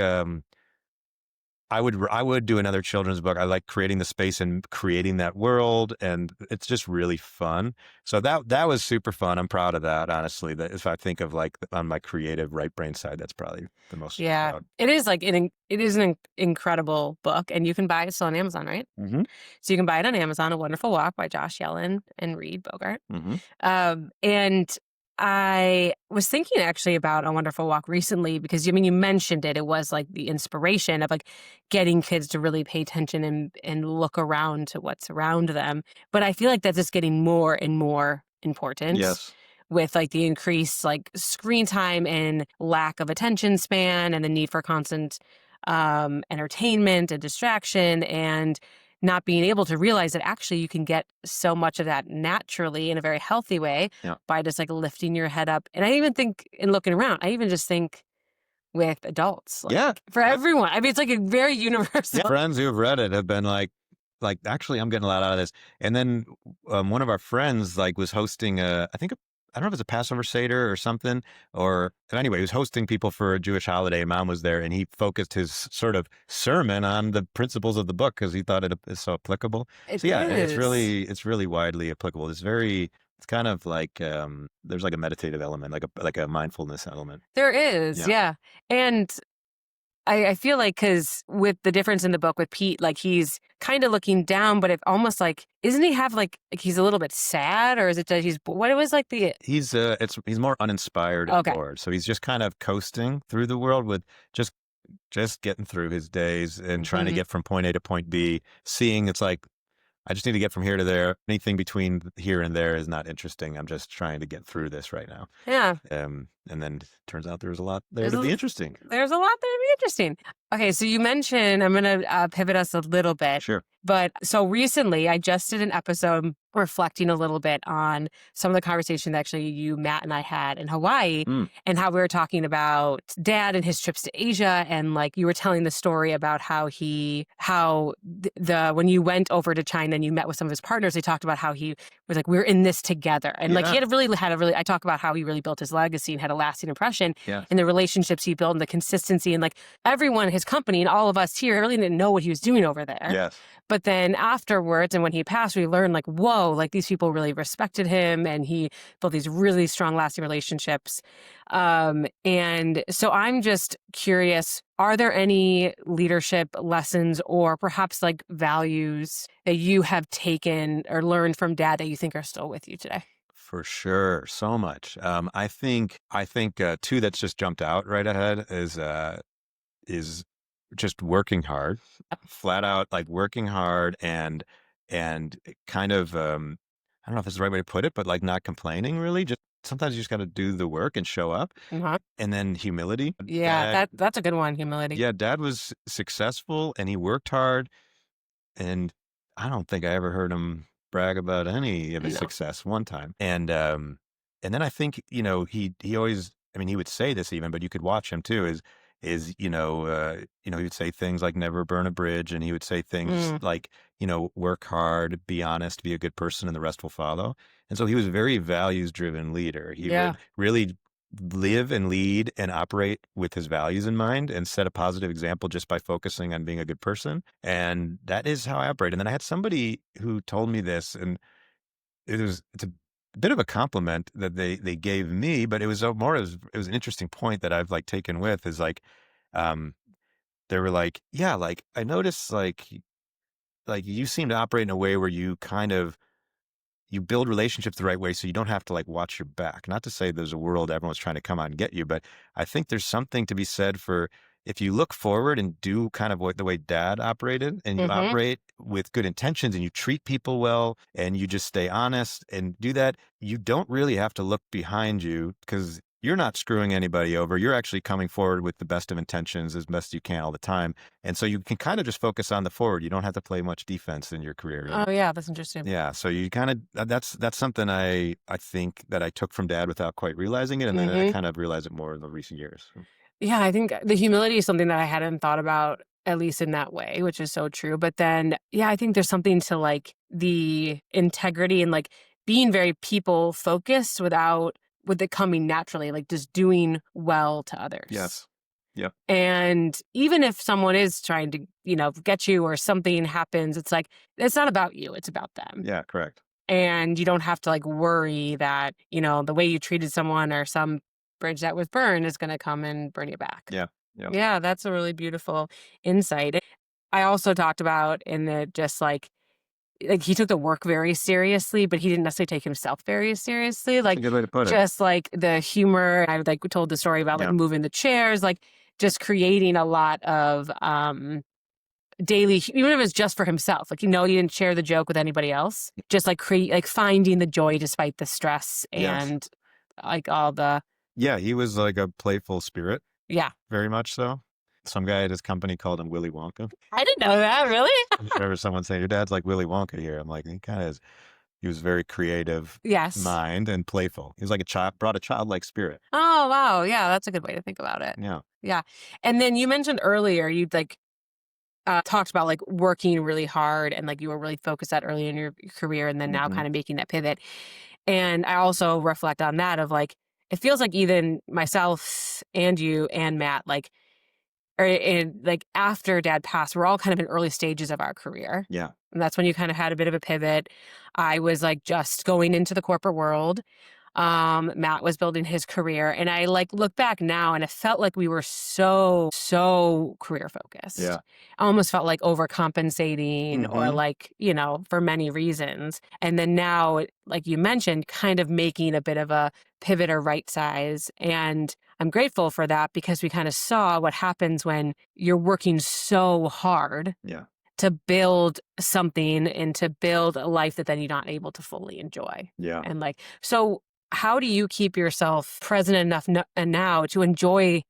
I would do another children's book. I like creating the space and creating that world, and it's just really fun. So that was super fun. I'm proud of that, honestly. That if I think of like on my creative right brain side, that's probably the most. Yeah, proud. It is like it is an incredible book, and you can buy it still on Amazon, right? Mm-hmm. So you can buy it on Amazon. A Wonderful Walk by Josh Yellin and Reed Bogart. Mm-hmm. And I was thinking actually about A Wonderful Walk recently because, you mentioned it. It was like the inspiration of like getting kids to really pay attention and look around to what's around them. But I feel like that's just getting more and more important. Yes. With like the increased like screen time and lack of attention span and the need for constant entertainment and distraction, and not being able to realize that actually you can get so much of that naturally in a very healthy way by just like lifting your head up. And I even think in looking around, I even just think with adults, for everyone. I mean, it's like a very universal. Yeah. Friends who have read it have been like, actually, I'm getting a lot out of this. And then one of our friends was hosting I don't know if it's a Passover Seder or something, anyway, he was hosting people for a Jewish holiday, and Mom was there, and he focused his sort of sermon on the principles of the book because he thought it is so applicable. It's really widely applicable. It's kind of like, there's like a meditative element, like a mindfulness element. There is, yeah. And I feel like because with the difference in the book with Pete, like he's kind of looking down, but it almost like, isn't he have like he's a little bit sad, or is it that what it was like he's more uninspired and bored. So he's just kind of coasting through the world with just getting through his days and trying to get from point A to point B, seeing it's like, I just need to get from here to there. Anything between here and there is not interesting. I'm just trying to get through this right now. Yeah. And then turns out there's a lot there to be interesting. There's a lot there to be interesting. Okay, so you mentioned, I'm going to pivot us a little bit. Sure. But so recently, I just did an episode reflecting a little bit on some of the conversation that actually you, Matt, and I had in Hawaii, and how we were talking about Dad and his trips to Asia, and like you were telling the story about how when you went over to China and you met with some of his partners, they talked about how he was like, we're in this together, and like he had I talk about how he really built his legacy and had a lasting impression, and the relationships he built and the consistency, and like everyone, his company, and all of us here really didn't know what he was doing over there. Yes. But then afterwards, and when he passed, we learned like, whoa, like these people really respected him, and he built these really strong, lasting relationships. And so I'm just curious, are there any leadership lessons or perhaps like values that you have taken or learned from Dad that you think are still with you today? For sure. So much. I think two that's just jumped out right ahead is just working hard, flat out, like working hard and kind of, I don't know if it's the right way to put it, but like not complaining really. Just sometimes you just got to do the work and show up. And then humility. Yeah, that's a good one. Humility. Yeah. Dad was successful and he worked hard, and I don't think I ever heard him brag about any of his success one time. And then I think, he always, I mean, he would say this even, but you could watch him too, he would say things like never burn a bridge. And he would say things like, work hard, be honest, be a good person, and the rest will follow. And so he was a very values driven leader. He would really live and lead and operate with his values in mind and set a positive example just by focusing on being a good person. And that is how I operate. And then I had somebody who told me this, and it's a bit of a compliment that they gave me, but it was it was an interesting point that I've like taken with is like, they were like, yeah, like I noticed like you seem to operate in a way where you kind of, you build relationships the right way, so you don't have to like watch your back. Not to say there's a world everyone's trying to come out and get you, but I think there's something to be said for if you look forward and do kind of the way Dad operated, and you operate with good intentions and you treat people well and you just stay honest and do that, you don't really have to look behind you because you're not screwing anybody over. You're actually coming forward with the best of intentions as best you can all the time. And so you can kind of just focus on the forward. You don't have to play much defense in your career. Oh yeah, that's interesting. Yeah. So you kind of, that's something I think that I took from Dad without quite realizing it. And then I kind of realized it more in the recent years. Yeah, I think the humility is something that I hadn't thought about, at least in that way, which is so true. But then, yeah, I think there's something to like the integrity and like being very people focused with it coming naturally, like just doing well to others. Yes. Yep. And even if someone is trying to, get you or something happens, it's like, it's not about you, it's about them. Yeah, correct. And you don't have to like worry that, the way you treated someone or some bridge that was burned is going to come and burn you back. Yeah. Yep. Yeah, that's a really beautiful insight. I also talked about in the just like he took the work very seriously, but he didn't necessarily take himself very seriously. Like, that's a good way to put it. Just like the humor. I like told the story about like moving the chairs, like just creating a lot of daily, even if it was just for himself. Like, he didn't share the joke with anybody else. Just like finding the joy despite the stress and like all the. Yeah, he was like a playful spirit. Yeah. Very much so. Some guy at his company called him Willy Wonka. I didn't know that, really? I remember someone saying, your dad's like Willy Wonka here. I'm like, he kind of is. He was very creative mind and playful. He was like brought a childlike spirit. Oh, wow. Yeah, that's a good way to think about it. Yeah. Yeah. And then you mentioned earlier, you'd like talked about like working really hard and like you were really focused that early in your career and then now kind of making that pivot. And I also reflect on that of like, it feels like even myself and you and Matt, like after Dad passed, we're all kind of in early stages of our career. Yeah. And that's when you kind of had a bit of a pivot. I was like just going into the corporate world. Matt was building his career, and I like look back now and it felt like we were so career focused. Yeah. I almost felt like overcompensating or like, for many reasons. And then now, like you mentioned, kind of making a bit of a pivot or right size. And I'm grateful for that because we kind of saw what happens when you're working so hard. Yeah. To build something and to build a life that then you're not able to fully enjoy. Yeah. And like, so how do you keep yourself present enough and now to enjoy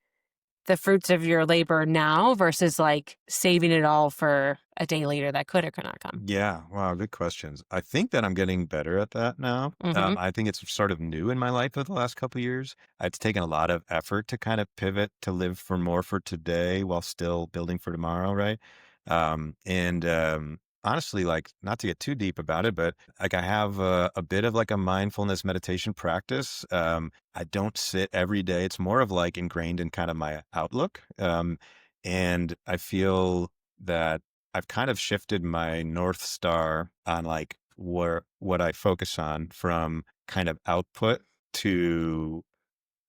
the fruits of your labor now versus like saving it all for a day later that could or could not come? Yeah. Wow. Good questions. I think that I'm getting better at that now. Mm-hmm. I think it's sort of new in my life over the last couple of years. It's taken a lot of effort to kind of pivot to live for more for today while still building for tomorrow. Right. Honestly, like not to get too deep about it, but like I have a bit of like a mindfulness meditation practice. I don't sit every day. It's more of like ingrained in kind of my outlook. And I feel that I've kind of shifted my North Star on like what I focus on from kind of output to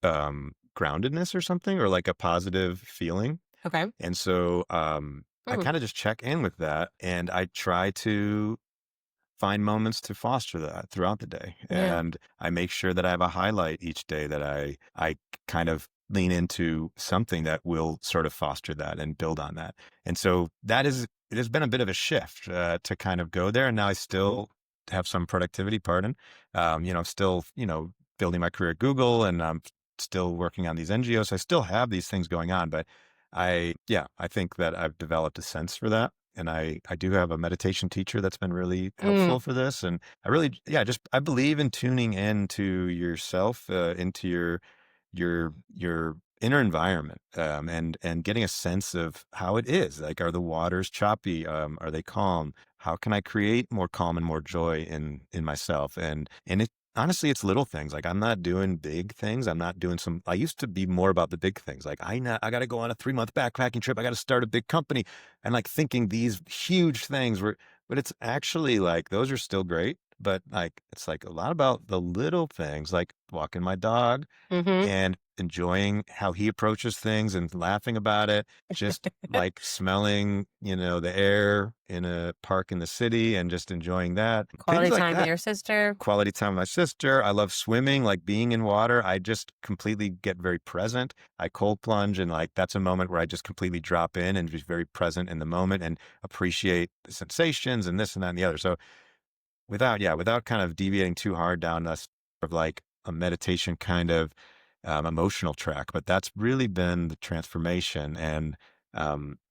groundedness or something, or like a positive feeling. Okay. And so I Mm, kind of just check in with that, and I try to find moments to foster that throughout the day. yeah. And I make sure that I have a highlight each day that I kind of lean into something that will sort of foster that and build on that. And so it has been a bit of a shift to kind of go there. And now I still have some productivity, pardon. I'm still, building my career at Google, and I'm still working on these NGOs. I still have these things going on, but I think that I've developed a sense for that. And I do have a meditation teacher that's been really Mm, helpful for this. And I really, I believe in tuning into yourself, into your inner environment, and getting a sense of how it is. Like, are the waters choppy? Are they calm? How can I create more calm and more joy in myself? And it honestly, it's little things. Like, I'm not doing big things. I'm not doing some. I used to be more about the big things. Like, I got to go on a 3-month backpacking trip. I got to start a big company, and like thinking these huge things were. But it's actually like those are still great. But like it's like a lot about the little things, like walking my dog mm-hmm. and enjoying how he approaches things and laughing about it. Just like smelling, the air in a park in the city and just enjoying that. Things Quality like time with that. your sister. Quality time with my sister. I love swimming, like being in water. I just completely get very present. I cold plunge, and like that's a moment where I just completely drop in and be very present in the moment and appreciate the sensations and this and that and the other. So without kind of deviating too hard down this sort of like a meditation kind of emotional track, but that's really been the transformation. And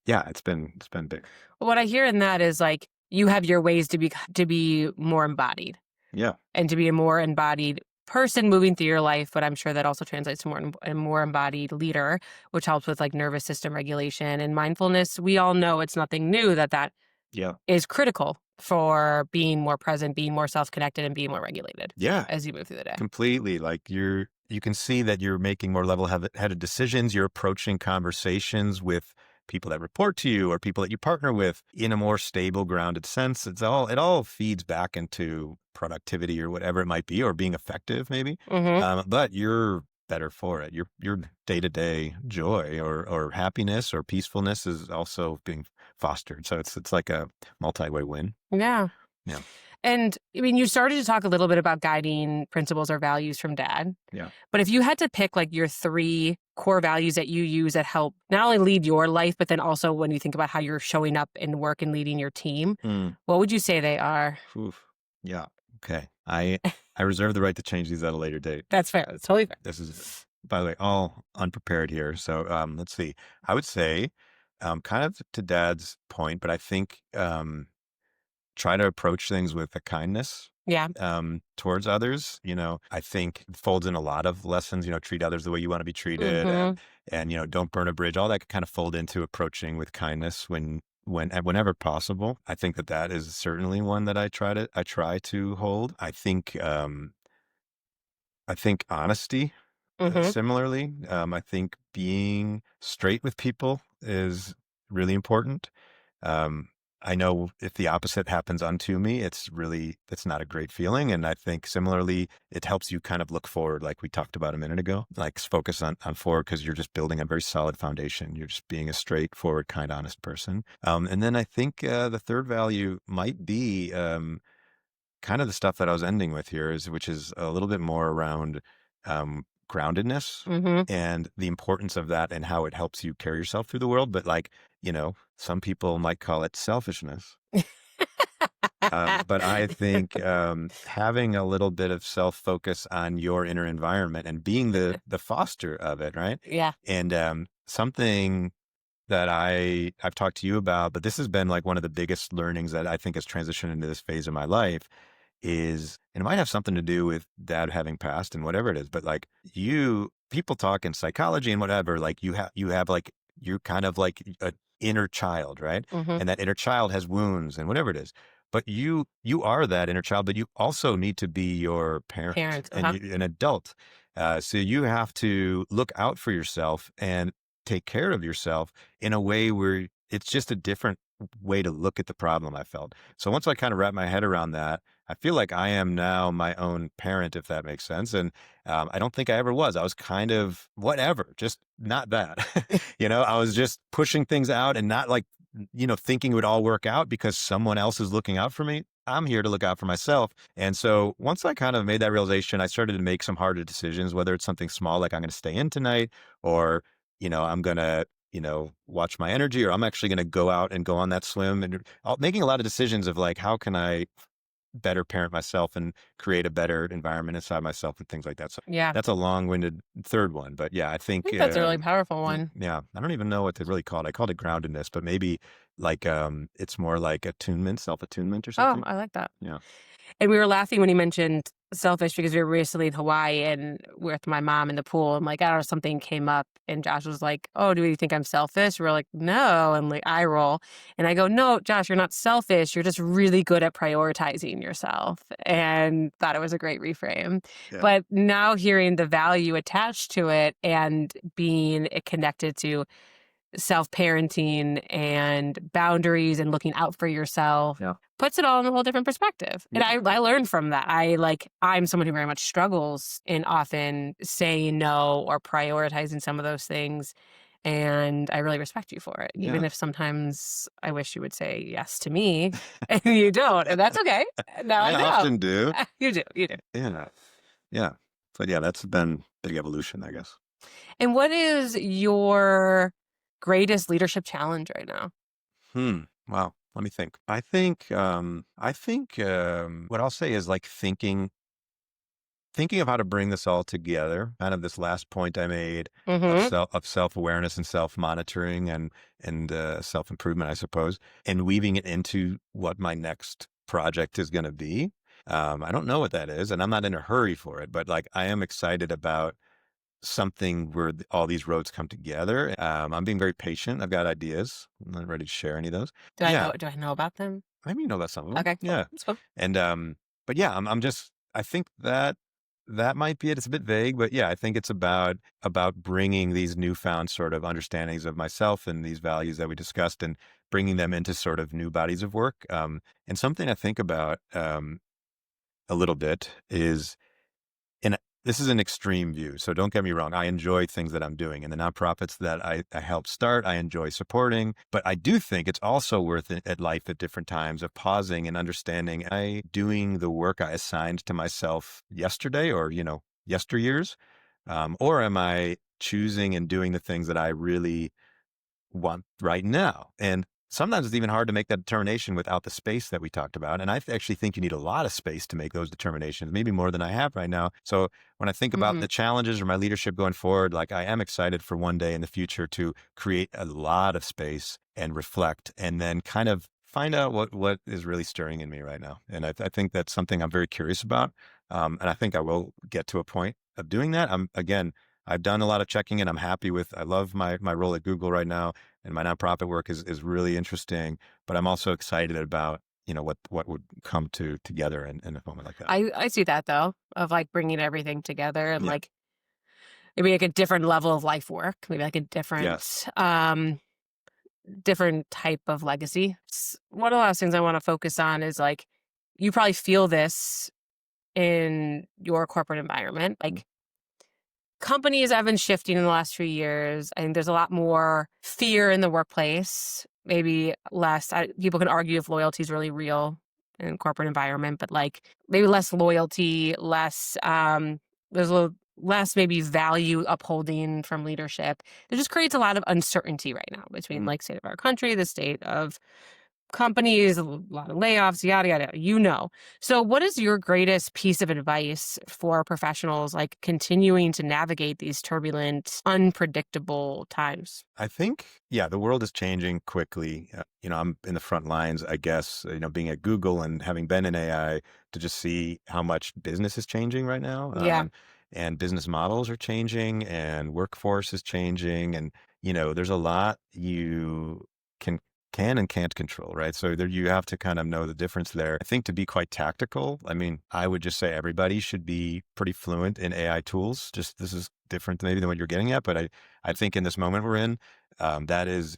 it's been big. What I hear in that is like you have your ways to be more embodied Yeah. and to be a more embodied person moving through your life, but I'm sure that also translates to a more embodied leader, which helps with like nervous system regulation and mindfulness. We all know it's nothing new that Yeah. is critical for being more present, being more self-connected, and being more regulated Yeah. as you move through the day. Completely. Like you can see that you're making more level-headed decisions. You're approaching conversations with people that report to you or people that you partner with in a more stable, grounded sense. It all feeds back into productivity or whatever it might be, or being effective maybe. Mm-hmm. But you're better for it. Your day-to-day joy or happiness or peacefulness is also being fostered. So it's like a multi-way win. Yeah. Yeah. And I mean, you started to talk a little bit about guiding principles or values from dad. Yeah. But if you had to pick like your 3 core values that you use that help not only lead your life, but then also when you think about how you're showing up in work and leading your team, Mm. what would you say they are? Oof. Yeah. Okay. I reserve the right to change these at a later date. That's fair. That's totally fair. This is, by the way, all unprepared here. So let's see. I would say, kind of to Dad's point, but I think try to approach things with a kindness Yeah. towards others. I think it folds in a lot of lessons. Treat others the way you want to be treated, Mm-hmm. and don't burn a bridge. All that could kind of fold into approaching with kindness whenever possible. I think that is certainly one that I try to hold. I think honesty, Mm-hmm. similarly. I think being straight with people is really important. Um, I know if the opposite happens unto me, it's not a great feeling. And I think similarly, it helps you kind of look forward, like we talked about a minute ago, like focus on forward, because you're just building a very solid foundation. You're just being a straightforward, kind, honest person. And then I think the third value might be kind of the stuff that I was ending with here, which is a little bit more around groundedness Mm-hmm. and the importance of that and how it helps you carry yourself through the world. But like, some people might call it selfishness. But I think having a little bit of self-focus on your inner environment and being the foster of it, right? Yeah. And something that I've talked to you about, but this has been like one of the biggest learnings that I think has transitioned into this phase of my life is, and it might have something to do with dad having passed and whatever it is, but like people talk in psychology and whatever, like you have like, you're kind of like an inner child, right? Mm-hmm. And that inner child has wounds and whatever it is. But you are that inner child, but you also need to be your parent Parents. and an adult. So you have to look out for yourself and take care of yourself in a way where it's just a different way to look at the problem, I felt. So once I kind of wrap my head around that, I feel like I am now my own parent, if that makes sense. And I don't think I ever was. I was kind of whatever, just not that. I was just pushing things out and not like, thinking it would all work out because someone else is looking out for me. I'm here to look out for myself. And so once I kind of made that realization, I started to make some harder decisions, whether it's something small, like I'm going to stay in tonight, or, I'm going to, watch my energy, or I'm actually going to go out and go on that swim, and making a lot of decisions of like, how can I better parent myself and create a better environment inside myself and things like that. So Yeah. that's a long-winded third one, but yeah, I I think, think that's a really powerful one. yeah, I don't even know what to really call it. I called it groundedness, but maybe like, it's more like attunement, self-attunement or Oh, something. I like that. Yeah. And we were laughing when he mentioned selfish because we were recently in Hawaii and we're with my mom in the pool. And like, I don't know, something came up and Josh was like, "Oh, do you think I'm selfish?" We're like, "No." And like, I roll. And I go, "No, Josh, you're not selfish. You're just really good at prioritizing yourself." And thought it was a great reframe. Yeah. But now hearing the value attached to it and being connected to self-parenting and boundaries and looking out for yourself puts it all in a whole different perspective. And I learned from that. I'm someone who very much struggles in often saying no or prioritizing some of those things. And I really respect you for it, even if sometimes I wish you would say yes to me and you don't. And that's okay. Now I know. often do. You do. Yeah. Yeah. But yeah, that's been big evolution, I guess. And what is your greatest leadership challenge right now? Wow. Let me think. I think what I'll say is like thinking of how to bring this all together, kind of this last point I made Mm-hmm. of self-awareness and self-monitoring and self-improvement, I suppose, and weaving it into what my next project is going to be. I don't know what that is, and I'm not in a hurry for it, but like I am excited about something where all these roads come together. I'm being very patient. I've got ideas. I'm not ready to share any of those. Do Yeah, I know about them? maybe you know about some of them. Okay, cool. Yeah, That's cool. and but yeah, I'm just. I think that might be it. It's a bit vague, but yeah, I think it's about bringing these newfound sort of understandings of myself and these values that we discussed, and bringing them into sort of new bodies of work. And something I think about a little bit is, and this is an extreme view, so don't get me wrong. I enjoy things that I'm doing, and the nonprofits that I help start, I enjoy supporting. But I do think it's also worth it at life at different times of pausing and understanding, am I doing the work I assigned to myself yesterday or, yesteryears? Or am I choosing and doing the things that I really want right now? And sometimes it's even hard to make that determination without the space that we talked about. And I actually think you need a lot of space to make those determinations, maybe more than I have right now. So when I think about the challenges or my leadership going forward, like I am excited for one day in the future to create a lot of space and reflect, and then kind of find out what is really stirring in me right now. And I think that's something I'm very curious about. And I think I will get to a point of doing that. I've done a lot of checking and I'm happy with, I love my role at Google right now, and my nonprofit work is really interesting, but I'm also excited about, what would come together in a moment like that. I see that though, of like bringing everything together and Yeah. like maybe like a different level of life work, maybe like a Yes. different type of legacy. One of the last things I want to focus on is like, you probably feel this in your corporate environment. Like companies have been shifting in the last few years. I think there's a lot more fear in the workplace, maybe less. People can argue if loyalty is really real in corporate environment, but like maybe less loyalty, there's a little less maybe value upholding from leadership. It just creates a lot of uncertainty right now between like state of our country, the state of companies, a lot of layoffs, yada, yada. So what is your greatest piece of advice for professionals like continuing to navigate these turbulent, unpredictable times? I think, yeah, the world is changing quickly. I'm in the front lines, I guess, being at Google and having been in AI to just see how much business is changing right now. Yeah, And business models are changing and workforce is changing. And, there's a lot you can and can't control, right? So there you have to kind of know the difference there. I think to be quite tactical, I mean, I would just say everybody should be pretty fluent in AI tools. Just this is different maybe than what you're getting at, but I think in this moment we're in, that is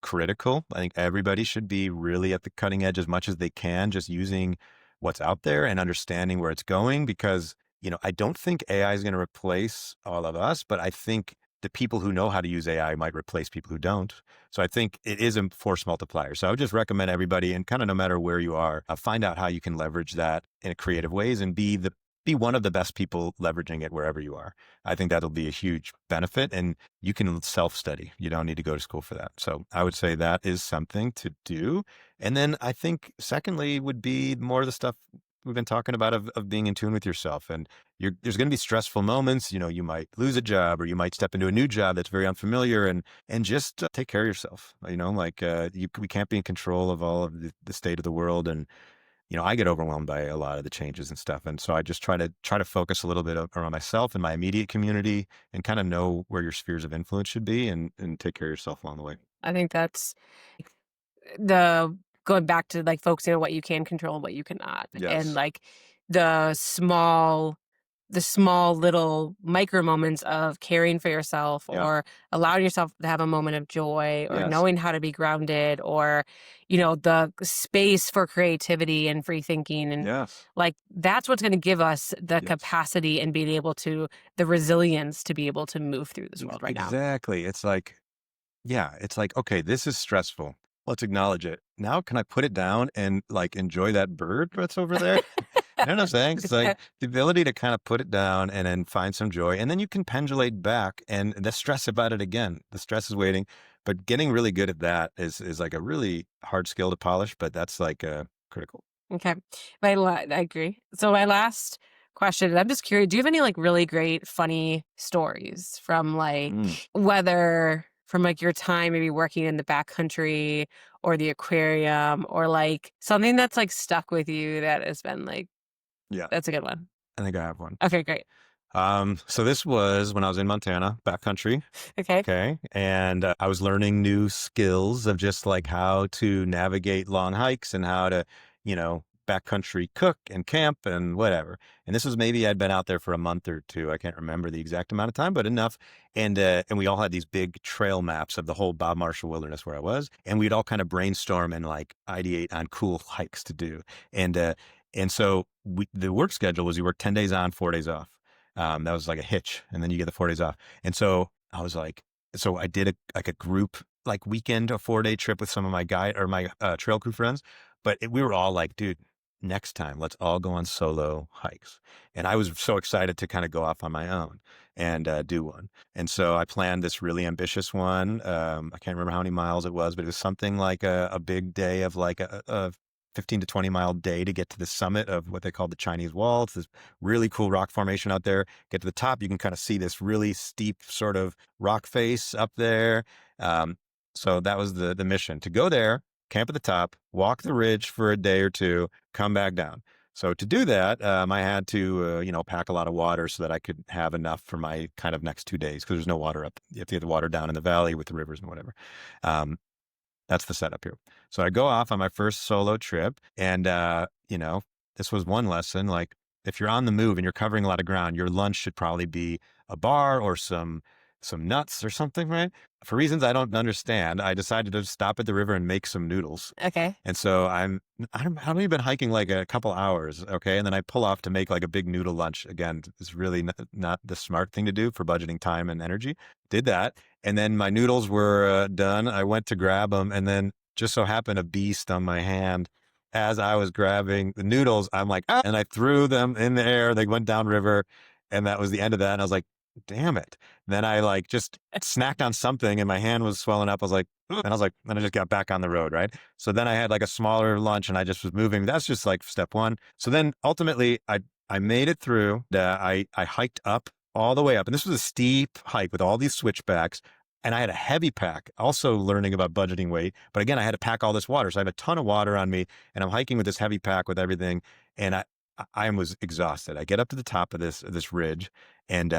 critical. I think everybody should be really at the cutting edge as much as they can, just using what's out there and understanding where it's going. Because, I don't think AI is going to replace all of us, but I think the people who know how to use AI might replace people who don't. So I think it is a force multiplier. So I would just recommend everybody, and kind of no matter where you are, find out how you can leverage that in creative ways and be one of the best people leveraging it wherever you are. I think that'll be a huge benefit, and you can self-study. You don't need to go to school for that. So I would say that is something to do. And then I think secondly would be more of the stuff we've been talking about of being in tune with yourself. And there's going to be stressful moments. You might lose a job or you might step into a new job that's very unfamiliar, and just take care of yourself. We can't be in control of all of the state of the world. And I get overwhelmed by a lot of the changes and stuff. And so I just try to focus a little bit around myself and my immediate community and kind of know where your spheres of influence should be, and take care of yourself along the way. I think that's the going back to like focusing on what you can control and what you cannot. And Yes. like the small little micro moments of caring for yourself Yeah. or allowing yourself to have a moment of joy or Yes. knowing how to be grounded or the space for creativity and free thinking and Yes. like that's what's going to give us the Yes. capacity and being able to the resilience to be able to move through this world right now. Exactly. It's like, yeah, it's like, okay, this is stressful. Let's acknowledge it. Now, can I put it down and like enjoy that bird that's over there? You know what I'm saying? It's like the ability to kind of put it down and then find some joy. And then you can pendulate back and the stress about it again. The stress is waiting. But getting really good at that is like a really hard skill to polish, but that's like critical. Okay. I agree. So my last question, and I'm just curious, do you have any like really great funny stories from like Mm, whether from like your time maybe working in the backcountry or the aquarium or like something that's like stuck with you that has been like yeah, that's a good one. I think I have one. Okay, great. So this was when I was in Montana, backcountry. Okay. Okay. And I was learning new skills of just like how to navigate long hikes and how to, backcountry cook and camp and whatever. And this was maybe I'd been out there for a month or two. I can't remember the exact amount of time, but enough. And we all had these big trail maps of the whole Bob Marshall Wilderness where I was. And we'd all kind of brainstorm and like ideate on cool hikes to do. And so the work schedule was you work 10 days on, 4 days off. That was like a hitch, and then you get the 4 days off. And so I was like, so I did a group like weekend, a 4-day trip with some of my guide or my trail crew friends. But we were all like, dude, next time let's all go on solo hikes. And I was so excited to kind of go off on my own and do one. And so I planned this really ambitious one. I can't remember how many miles it was, but it was something like a big day of like a 15 to 20 mile day to get to the summit of what they call the Chinese Wall. It's this really cool rock formation out there. Get to the top, you can kind of see this really steep sort of rock face up there. So that was the mission, to go there, camp at the top, walk the ridge for a day or two, come back down. So to do that, I had to, pack a lot of water so that I could have enough for my kind of next 2 days, because there's no water up. You have to get the water down in the valley with the rivers and whatever. Um, that's the setup here. So I go off on my first solo trip, and this was one lesson. Like, if you're on the move and you're covering a lot of ground, your lunch should probably be a bar or some nuts or something, right? For reasons I don't understand, I decided to stop at the river and make some noodles. Okay. And so I've only been hiking like a couple hours, okay? And then I pull off to make like a big noodle lunch. Again, it's really not the smart thing to do for budgeting time and energy. Did that. And then my noodles were done. I went to grab them, and then just so happened a bee stung my hand. As I was grabbing the noodles, I'm like, ah! And I threw them in the air. They went downriver, and that was the end of that. And I was like, damn it. Then I like just snacked on something and my hand was swelling up. I was like, "Ugh." And I was like, then I just got back on the road. Right. So then I had like a smaller lunch and I just was moving. That's just like step one. So then ultimately I made it through. I hiked up all the way up. And this was a steep hike with all these switchbacks. And I had a heavy pack, also learning about budgeting weight. But again, I had to pack all this water. So I have a ton of water on me and I'm hiking with this heavy pack with everything. And I was exhausted. I get up to the top of this ridge and,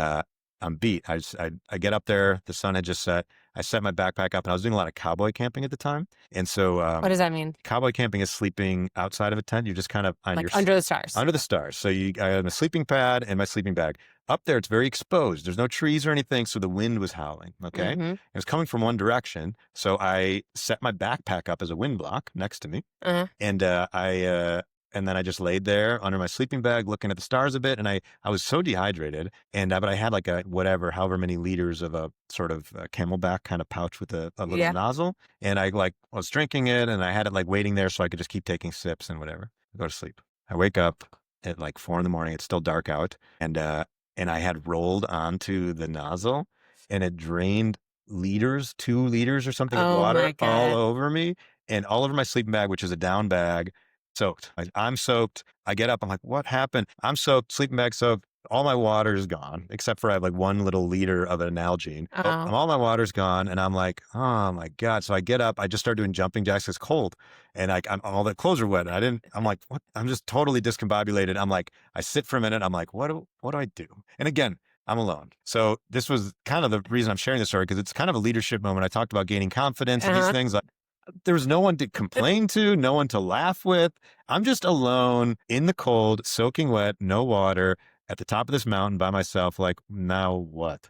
I'm beat. I get up there. The sun had just set. I set my backpack up and I was doing a lot of cowboy camping at the time. And so, What does that mean? cowboy camping is sleeping outside of a tent. You're just kind of on Like under the stars. under the stars. So I had a sleeping pad and my sleeping bag. Up there, it's very exposed. There's no trees or anything, so the wind was howling. Okay, it was coming from one direction. So I set my backpack up as a wind block next to me, and and then I just laid there under my sleeping bag, looking at the stars a bit. And I was so dehydrated, and but I had like a whatever, however many liters of a sort of Camelback kind of pouch with a little nozzle, and I like was drinking it, and I had it like waiting there so I could just keep taking sips and whatever. I go to sleep. I wake up at like 4 a.m. It's still dark out, and I had rolled onto the nozzle and it drained 2 liters or something of Oh water my all God. over me and all over my sleeping bag, which is a down bag, soaked. I'm soaked. I get up. I'm like, what happened? I'm soaked, sleeping bag soaked. All my water is gone, except for I have like 1 little liter of an Nalgene. Oh. All my water's gone. And I'm like, oh my God. So I get up. I just start doing jumping jacks. It's cold. And all the clothes are wet. I'm like, what? I'm just totally discombobulated. I'm like, I sit for a minute. I'm like, what do I do? And again, I'm alone. So this was kind of the reason I'm sharing this story, because it's kind of a leadership moment. I talked about gaining confidence and these things. Like, there was no one to complain to, no one to laugh with. I'm just alone in the cold, soaking wet, no water, at the top of this mountain by myself. Like, now what?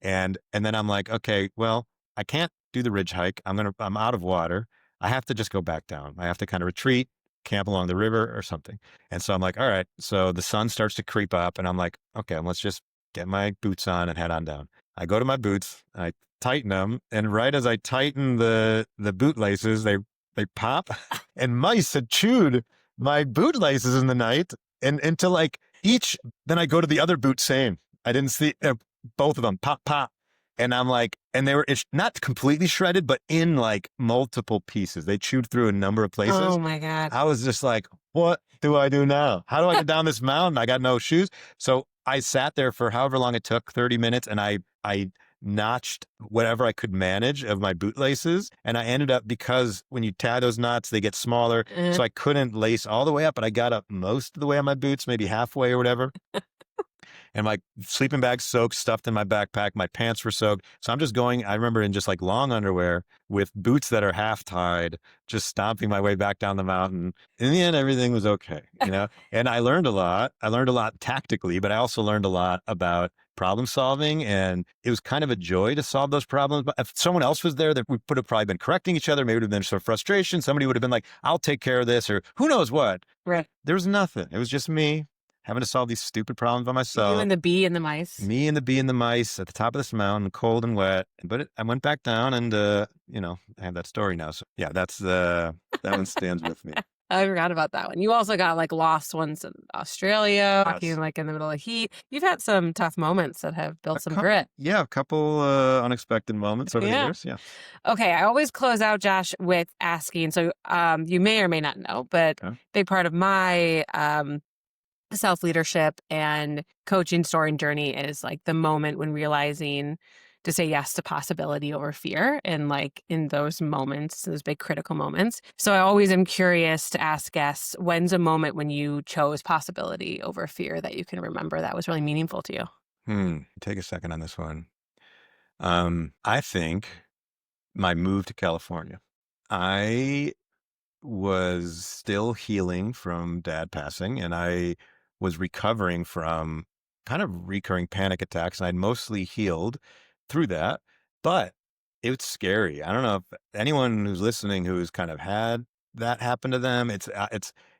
And then I'm like, okay, well, I can't do the ridge hike. I'm out of water. I have to just go back down. I have to kind of retreat, camp along the river or something. And so I'm like, all right. So the sun starts to creep up and I'm like, okay, let's just get my boots on and head on down. I go to my boots, I tighten them, and right as I tighten the boot laces, they pop, and mice had chewed my boot laces in the night, and into like each. Then I go to the other boot, same. I didn't see both of them pop, and I'm like, and they were not completely shredded, but in like multiple pieces. They chewed through a number of places. Oh my God. I was just like, what do I do now? How do I get down this mountain? I got no shoes. So I sat there for however long it took, 30 minutes, and I notched whatever I could manage of my boot laces. And I ended up, because when you tie those knots, they get smaller. So I couldn't lace all the way up, but I got up most of the way on my boots, maybe halfway or whatever. And my sleeping bag soaked, stuffed in my backpack. My pants were soaked. So I'm just going, I remember, in just like long underwear with boots that are half tied, just stomping my way back down the mountain. In the end, everything was okay, and I learned a lot. I learned a lot tactically, but I also learned a lot about problem solving. And it was kind of a joy to solve those problems. But if someone else was there, that we would have probably been correcting each other, maybe it would have been some frustration. Somebody would have been like, I'll take care of this, or who knows what. Right. There was nothing. It was just me having to solve these stupid problems by myself. You and the bee and the mice. Me and the bee and the mice at the top of this mountain, cold and wet. But I went back down and, I have that story now. So yeah, that one stands with me. I forgot about that one. You also got like lost ones in Australia, walking Yes. like in the middle of heat. You've had some tough moments that have built some grit. Yeah, a couple unexpected moments over the years. Yeah. Okay, I always close out, Josh, with asking. So you may or may not know, but big part of my self-leadership and coaching story and journey is like the moment when realizing to say yes to possibility over fear, and like in those moments, those big critical moments. So I always am curious to ask guests, when's a moment when you chose possibility over fear that you can remember that was really meaningful to you? Take a second on this one. I think my move to California. I was still healing from dad passing, and I was recovering from kind of recurring panic attacks, and I'd mostly healed through that, but it was scary. I don't know if anyone who's listening who's kind of had that happen to them, it's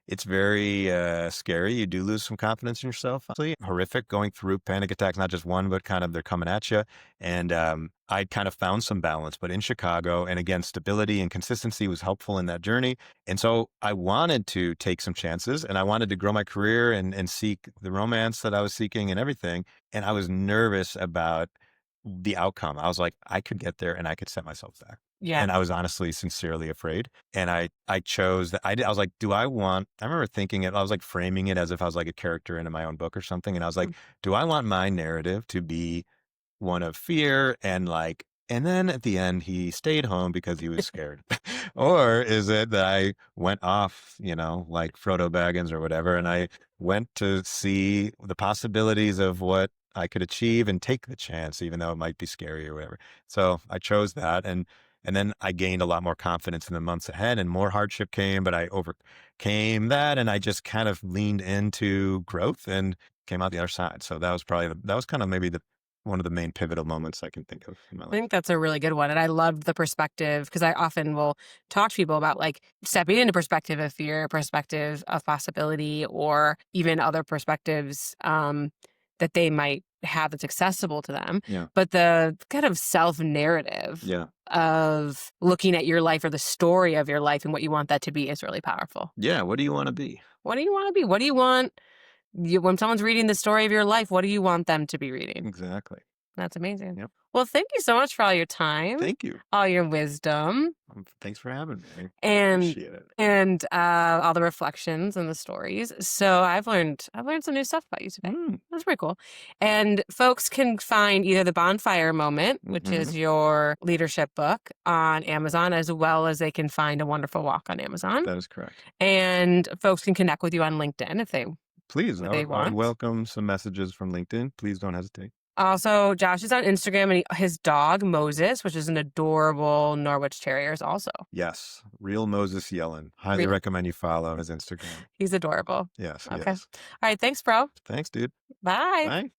It's very scary. You do lose some confidence in yourself. Honestly, horrific going through panic attacks, not just one, but kind of they're coming at you. And I kind of found some balance, but in Chicago, and again, stability and consistency was helpful in that journey. And so I wanted to take some chances and I wanted to grow my career and seek the romance that I was seeking and everything. And I was nervous about the outcome. I was like, I could get there and I could set myself back. Yeah. And I was honestly, sincerely afraid. And I chose that. I was like, I remember thinking it, I was like framing it as if I was like a character in my own book or something. And I was like, do I want my narrative to be one of fear and then at the end he stayed home because he was scared? Or is it that I went off, like Frodo Baggins or whatever, and I went to see the possibilities of what I could achieve and take the chance, even though it might be scary or whatever. So I chose that. And then I gained a lot more confidence in the months ahead and more hardship came, but I overcame that. And I just kind of leaned into growth and came out the other side. So that was that was kind of maybe one of the main pivotal moments I can think of in my I life. think that's a really good one. And I love the perspective because I often will talk to people about like stepping into perspective of fear, perspective of possibility, or even other perspectives that they might have that's accessible to them. Yeah. But the kind of self-narrative of looking at your life or the story of your life and what you want that to be is really powerful. Yeah. What do you want to be? What do you want to be? What do you want? When someone's reading the story of your life, what do you want them to be reading? Exactly. That's amazing. Yep. Well, thank you so much for all your time. Thank you. All your wisdom. Thanks for having me. And Appreciate it. and all the reflections and the stories. So I've learned some new stuff about you today. That's pretty cool. And folks can find either the Bonfire Moment, which is your leadership book, on Amazon, as well as they can find A Wonderful Walk on Amazon. That is correct. And folks can connect with you on LinkedIn if they please. I would welcome some messages from LinkedIn. Please don't hesitate. Also, Josh is on Instagram, and his dog, Moses, which is an adorable Norwich Terrier, is also. Yes. Real Moses Yellin. Highly recommend you follow his Instagram. He's adorable. Yes. Okay. Yes. All right. Thanks, bro. Thanks, dude. Bye. Bye.